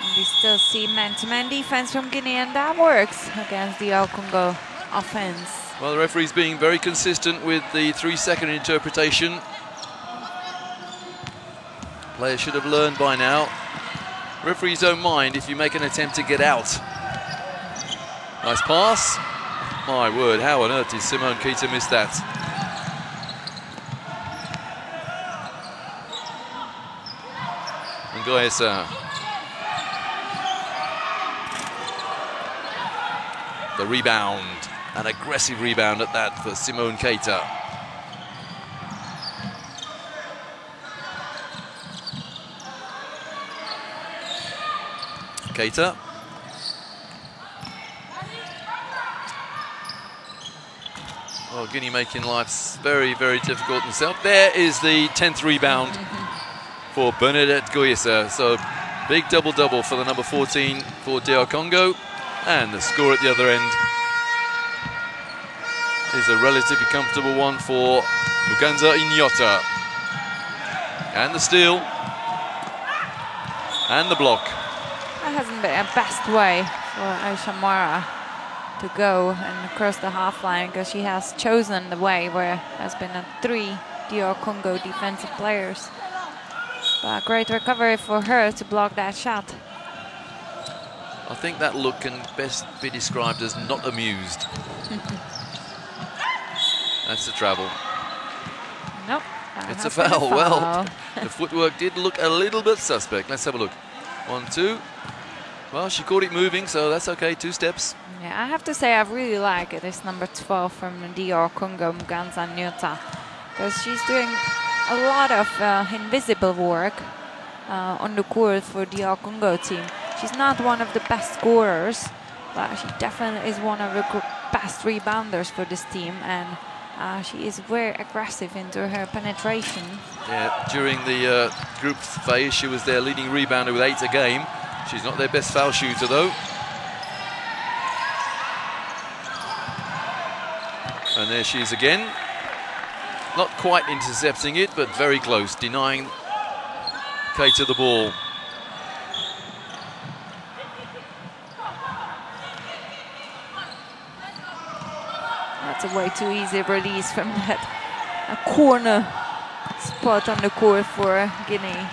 And we still see man-to-man defense from Guinea, and that works against DR Congo offense. Well, the referee's being very consistent with the 3-second interpretation. Players should have learned by now. Referees don't mind if you make an attempt to get out. Nice pass. My word, how on earth did Simone Keita miss that? Nguyesa. The rebound, an aggressive rebound at that for Simone Keita. Keita. Well, Guinea making life very, very difficult themselves. There is the 10th rebound for Bernadette Nguyesa. So big double-double for the number 14 for DR Congo. And the score at the other end is a relatively comfortable one for Muganza Inyota. And the steal. And the block. That hasn't been a best way for Aisha Mara to go and cross the half line, because she has chosen the way where has been a 3 DR Congo defensive players. But great recovery for her to block that shot. I think that look can best be described as not amused. That's the travel. Nope. It's a foul. Well, the footwork did look a little bit suspect. Let's have a look. 1, 2. Well, she caught it moving, so that's okay. 2 steps. Yeah, I have to say I really like it. It's number 12 from DR Congo, Muganza Inyota, because she's doing a lot of invisible work on the court for DR Congo team. She's not one of the best scorers, but she definitely is one of the best rebounders for this team, and she is very aggressive into her penetration. Yeah, during the group phase, she was their leading rebounder with 8 a game. She's not their best foul shooter, though. And there she is again. Not quite intercepting it, but very close, denying Keita the ball. That's a way too easy release from that corner spot on the court for Guinea.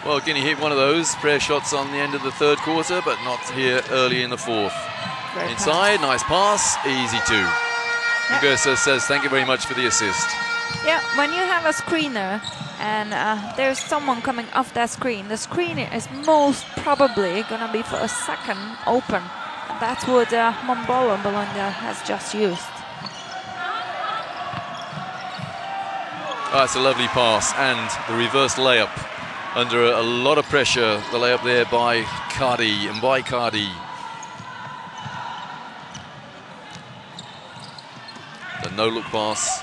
Well, Guinea hit one of those prayer shots on the end of the third quarter, but not here early in the fourth. Great Inside, nice pass, easy two. Nguessa says thank you very much for the assist. Yeah, when you have a screener and there's someone coming off that screen, the screen is most probably going to be for a second open. And that's what Mombolo Bologna has just used. Oh, it's a lovely pass and the reverse layup under a lot of pressure. The layup there by Cardi and by Cardi. The no-look pass.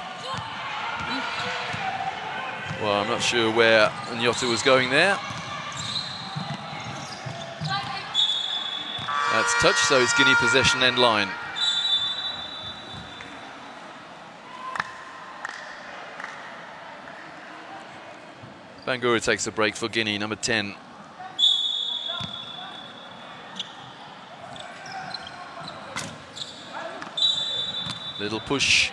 Well, I'm not sure where Nyota was going there. That's touch, so it's Guinea possession end line. Bangura takes a break for Guinea, number 10. Little push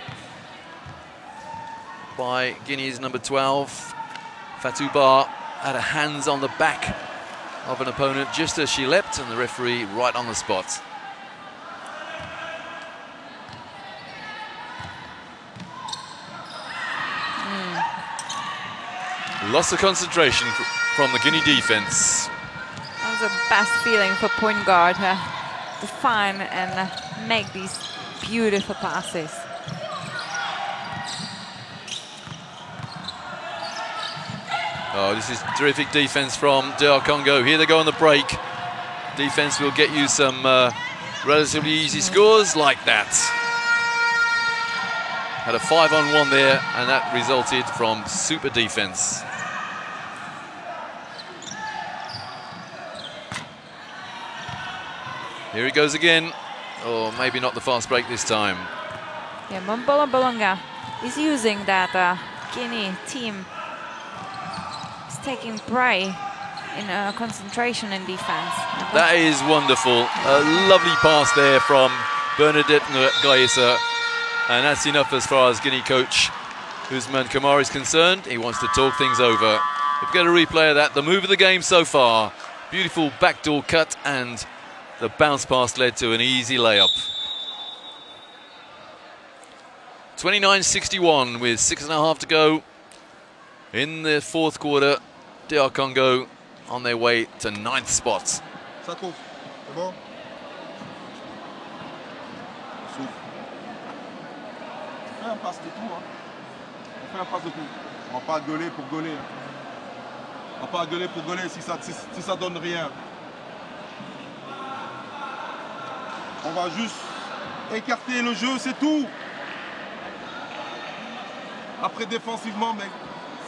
by Guinea's number 12. Fatou Ba had her hands on the back of an opponent just as she leapt, and the referee right on the spot. Loss of concentration from the Guinea defense. That was the best feeling for point guard to find and make these beautiful passes. Oh, this is terrific defense from DR Congo. Here they go on the break. Defense will get you some relatively easy scores like that. Had a 5-on-1 there, and that resulted from super defense. Here he goes again. Oh, maybe not the fast break this time. Yeah, Mombolo Bologna is using that Guinea team. It's taking prey in concentration and defense. That is wonderful. A lovely pass there from Bernadette Nguessa. And that's enough as far as Guinea coach Ousmane Kamara is concerned. He wants to talk things over. We've got a replay of that. The move of the game so far. Beautiful backdoor cut, and the bounce pass led to an easy layup. 29-61 with 6.5 to go in the fourth quarter. DR Congo on their way to 9th spot. Ça trouve. C'est bon? Souffle. On fait un passe de tout. Hein. On fait un passe de tout. On va pas gueuler pour gueuler. Hein. On va pas gueuler pour gueuler si ça donne rien. On va juste écarter le jeu, c'est tout. Après, défensivement, mais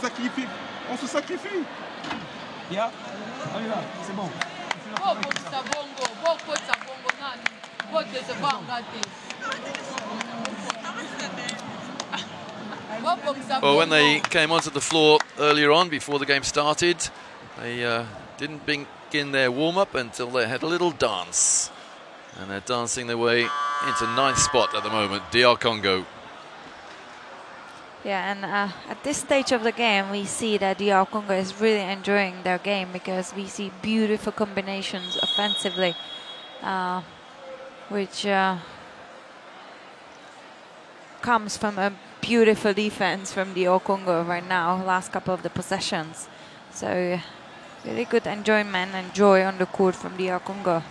sacrifie. On se sacrifie. Yeah. Allez là, c'est bon. Well, when they came onto the floor earlier on, before the game started, they didn't begin their warm-up until they had a little dance. And they're dancing their way into 9th spot at the moment, DR Congo. Yeah, and at this stage of the game, we see that DR Congo is really enjoying their game because we see beautiful combinations offensively, which comes from a beautiful defense from DR Congo right now, last couple of the possessions. So really good enjoyment and joy on the court from DR Congo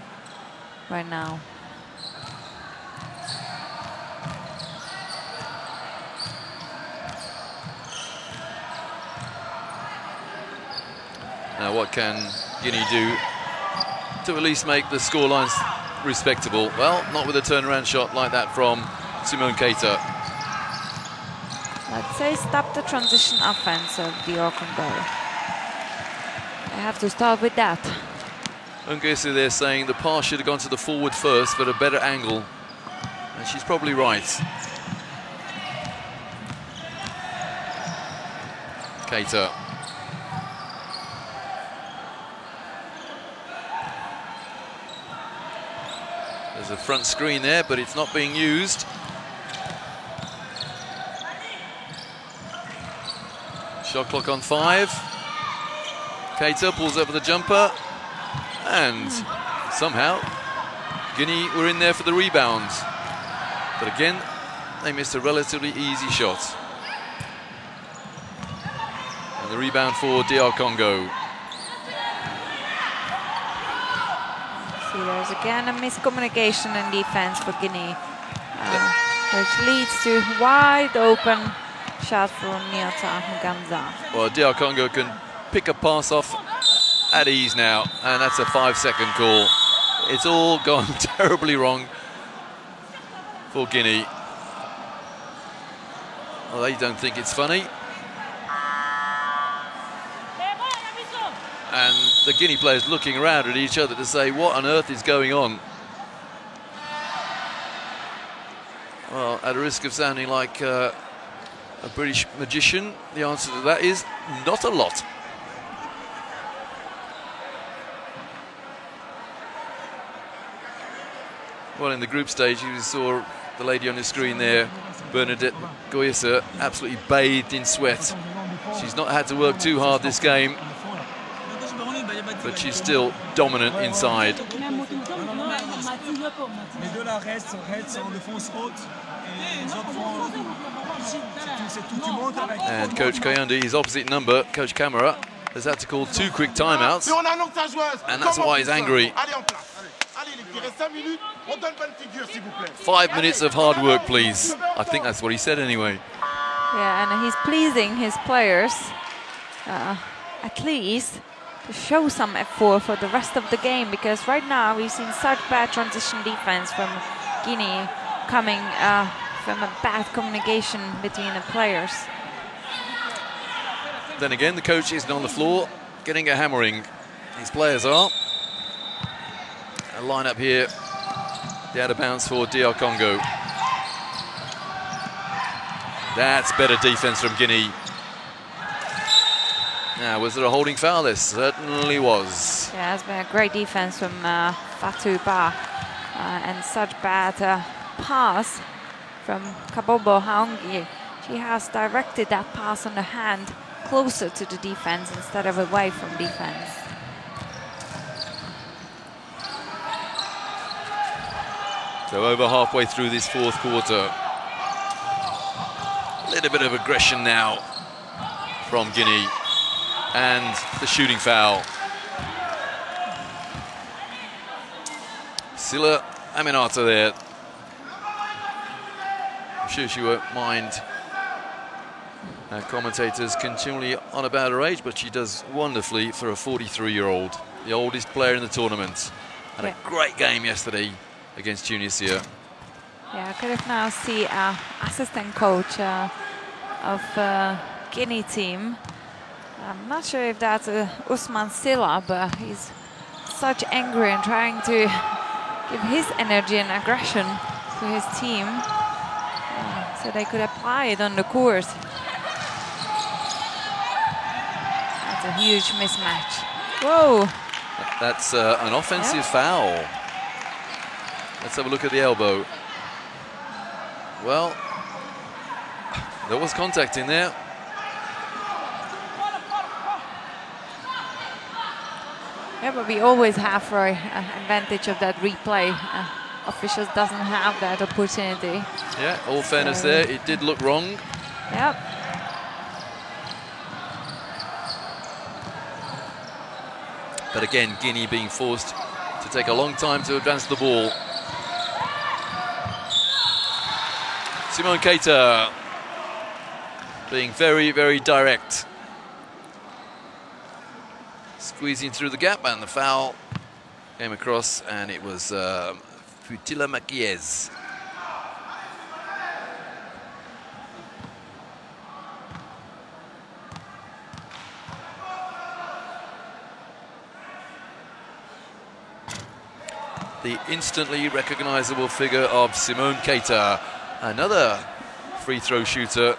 right now. Now, what can Guinea do to at least make the scorelines respectable? Well, not with a turnaround shot like that from Simone Keita. Let's say stop the transition offense of DR Congo. They have to start with that. Nguessa there saying the pass should have gone to the forward first, but a better angle. And she's probably right. Keita. There's a front screen there, but it's not being used. Shot clock on 5. Keita pulls up with a jumper, and somehow Guinea were in there for the rebounds. But again, they missed a relatively easy shot. And the rebound for DR Congo. See, there's again a miscommunication in defense for Guinea, which leads to wide open shot for Niata Muganza. Well, DR Congo can pick a pass off at ease now, and that's a 5-second call. It's all gone terribly wrong for Guinea. Well, they don't think it's funny. And the Guinea players looking around at each other to say, what on earth is going on? Well, at a risk of sounding like a British magician, the answer to that is not a lot. Well, in the group stage, you saw the lady on the screen there, Bernadette Goyesa, absolutely bathed in sweat. She's not had to work too hard this game, but she's still dominant inside. And Coach Kayandi, his opposite number, Coach Camara, has had to call 2 quick timeouts, and that's why he's angry. 5 minutes of hard work, please. I think that's what he said anyway. Yeah, and he's pleasing his players, at least, to show some effort for the rest of the game, because right now we've seen such bad transition defense from Guinea coming from a bad communication between the players. Then again, the coach isn't on the floor getting a hammering. His players are. A line-up here, the out of bounds for DR Congo. That's better defense from Guinea. Now, was there a holding foul? There certainly was. Yeah, it's been a great defense from Fatou Ba, and such bad pass from Kabobo Haongi. She has directed that pass on the hand closer to the defense instead of away from defense. So over halfway through this 4th quarter. A little bit of aggression now from Guinea. And the shooting foul. Silla Aminata there. I'm sure she won't mind commentators continually on about her age, but she does wonderfully for a 43-year-old, the oldest player in the tournament. Had a great game yesterday against Tunisia. Yeah, I could have now see assistant coach of Guinea team. I'm not sure if that's Usman Silla, but he's such angry and trying to give his energy and aggression to his team, so they could apply it on the course. That's a huge mismatch. Whoa! That's an offensive foul. Let's have a look at the elbow. Well, there was contact in there. Yeah, but we always have for advantage of that replay. Officials doesn't have that opportunity. Yeah, all fairness there, it did look wrong. Yep. But again, Guinea being forced to take a long time to advance the ball. Simone Keita being very, very direct. Squeezing through the gap, and the foul came across, and it was Futila Makiez. The instantly recognizable figure of Simone Keita, another free throw shooter,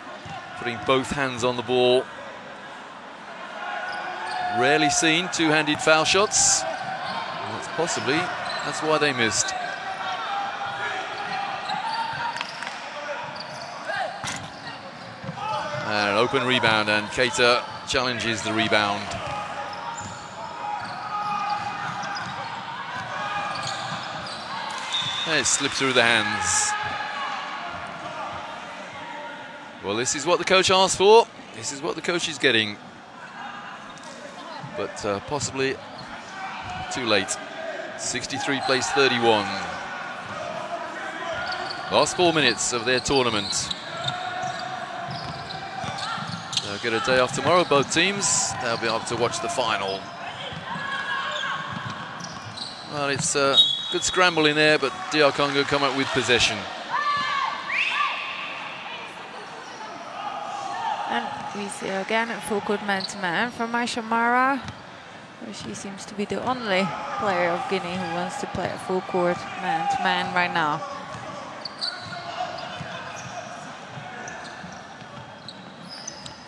putting both hands on the ball. Rarely seen two-handed foul shots. That's why they missed. And an open rebound, and Keita challenges the rebound. And it slipped through the hands. Well, this is what the coach asked for. This is what the coach is getting. But possibly too late. 63 plays 31. Last 4 minutes of their tournament. They'll get a day off tomorrow, both teams. They'll be able to watch the final. Well, it's a good scramble in there, but DR Congo come up with possession. And we see again a full court man-to-man from Aisha Mara. She seems to be the only player of Guinea who wants to play a full court man-to-man right now.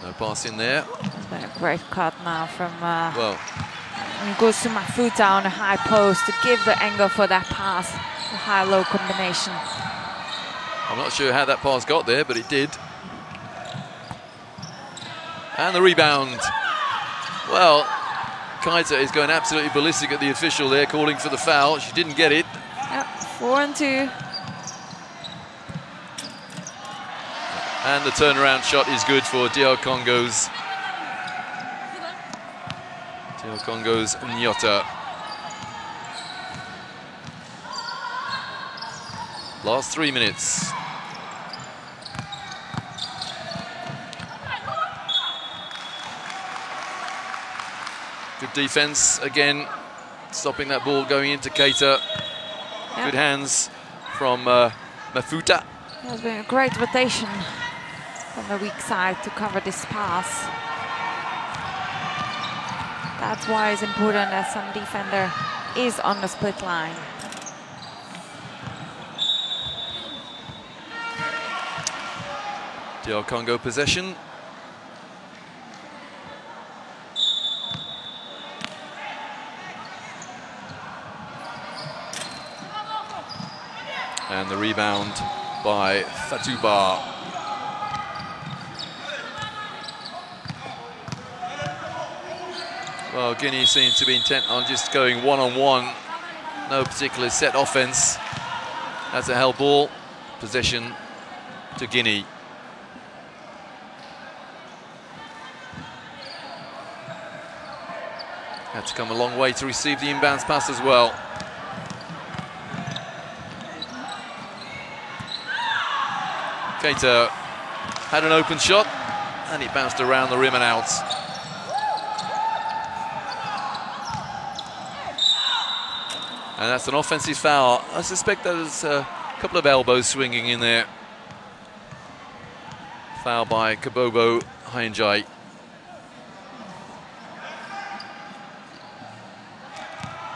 No pass in there. It's been a great cut now from... well, and goes to Mafuta on a high post to give the angle for that pass. The high-low combination. I'm not sure how that pass got there, but it did. And the rebound. Well, Keita is going absolutely ballistic at the official there, calling for the foul. She didn't get it. Yep, 4-2. And the turnaround shot is good for DR Congo's Nyota. Last 3 minutes. Good defense again, stopping that ball going into Keita. Yep. Good hands from Mafuta. There's been a great rotation from the weak side to cover this pass. That's why it's important that some defender is on the split line. DR Congo possession. And the rebound by Fatouba. Well, Guinea seems to be intent on just going one-on-one. No particular set offense. That's a held ball. Possession to Guinea. Had to come a long way to receive the inbounds pass as well. Keita had an open shot and it bounced around the rim and out. And that's an offensive foul. I suspect there's a couple of elbows swinging in there. Foul by Kabobo Hyenjai.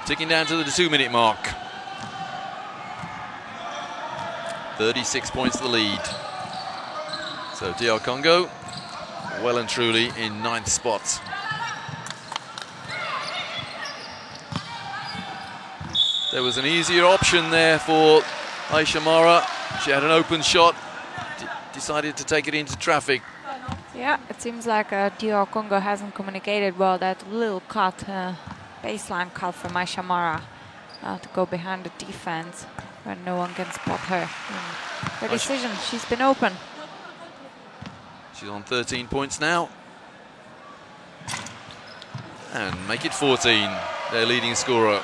Ticking down to the 2-minute mark. 36 points the lead. So DR Congo, well and truly in 9th spot. There was an easier option there for Aisha Mara. She had an open shot, decided to take it into traffic. Yeah, it seems like DR Congo hasn't communicated well that little cut, baseline cut from Aisha Mara to go behind the defense where no one can spot her. Her decision, she's been open. She's on 13 points now. And make it 14, their leading scorer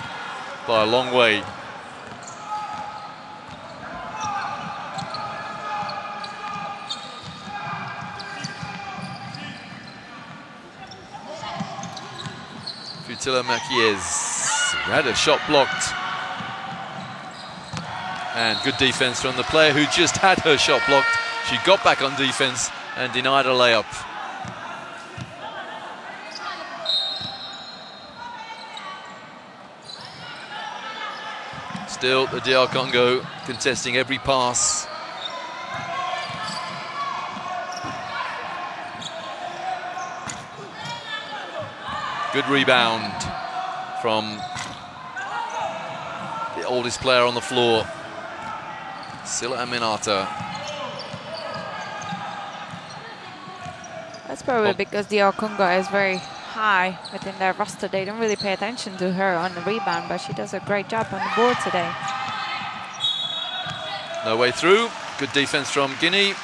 by a long way. Futila Makiez had a shot blocked. And good defense from the player who just had her shot blocked. She got back on defense and denied a layup. Still, the DR Congo contesting every pass. Good rebound from the oldest player on the floor, Sila Aminata. That's probably because DR Congo is very high within their roster. They don't really pay attention to her on the rebound, but she does a great job on the board today. No way through. Good defense from Guinea,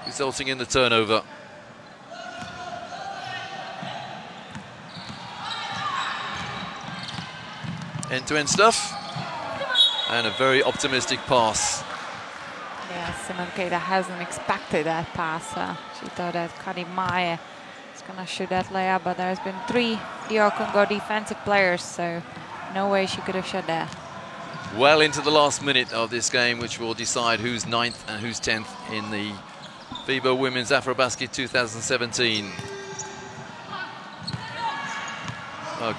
resulting in the turnover. End-to-end stuff, and a very optimistic pass. Yeah, Simon Keita hasn't expected that pass. She thought that Kadimaya is going to shoot that layup, but there's been 3 DR Congo defensive players, so no way she could have shot that. Well into the last minute of this game, which will decide who's 9th and who's 10th in the FIBA Women's AfroBasket 2017.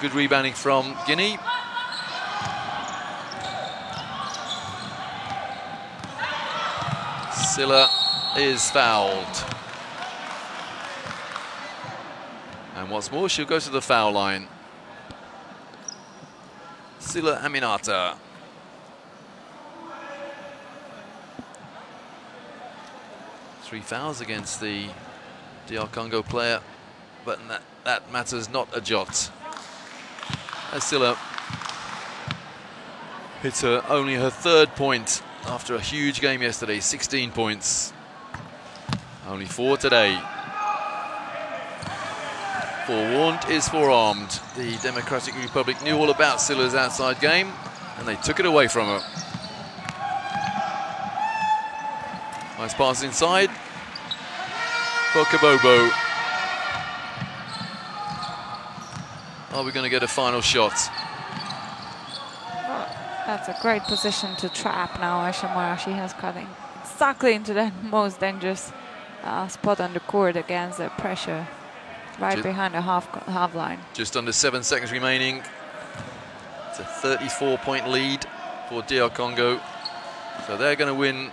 Good rebounding from Guinea. Silla is fouled. And what's more, she'll go to the foul line. Silla Aminata. Three fouls against the DR Congo player, but that matters not a jot. As Silla hits only her 3rd point after a huge game yesterday, 16 points. Only 4 today. Forewarned is forearmed. The Democratic Republic knew all about Silla's outside game, and they took it away from her. Nice pass inside for Kabobo. Are we going to get a final shot? That's a great position to trap now. Aisha Morashi has cut exactly into that most dangerous spot on the court against the pressure right behind the half line. Just under 7 seconds remaining. It's a 34-point lead for DR Congo. So they're going to win,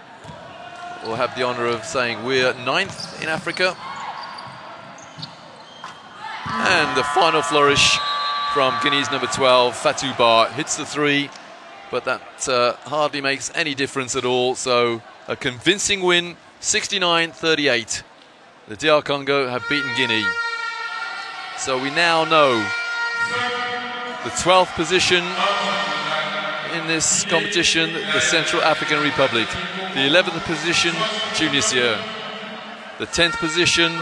or have the honor of saying we're 9th in Africa. And the final flourish from Guinea's number 12, Fatou Ba, hits the 3. But that hardly makes any difference at all. So a convincing win, 69-38. The DR Congo have beaten Guinea. So we now know the 12th position in this competition, the Central African Republic. The 11th position, Tunisia. The 10th position,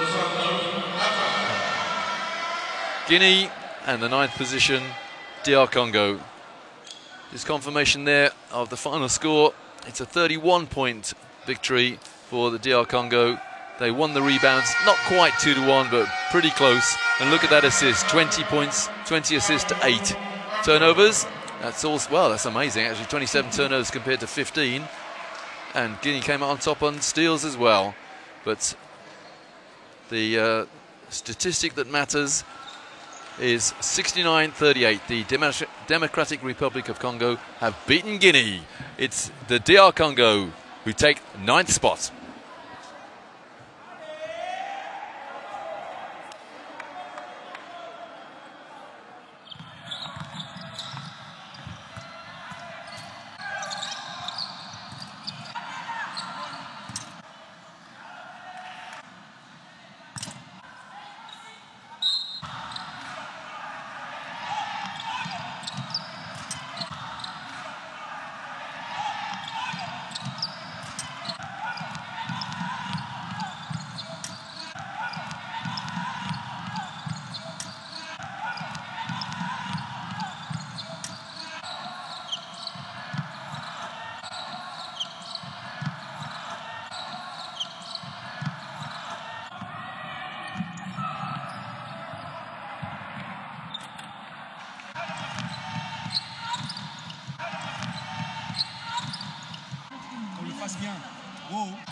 Guinea. And the 9th position, DR Congo. Just confirmation there of the final score. It's a 31-point victory for the DR Congo. They won the rebounds, not quite 2-1, but pretty close. And look at that assist, 20 points, 20 assists to 8. Turnovers, that's all, well, that's amazing, actually, 27 turnovers compared to 15. And Guinea came out on top on steals as well. But the statistic that matters is 69-38. The Democratic Republic of Congo have beaten Guinea. It's the DR Congo who take 9th spot. Bien. Wow.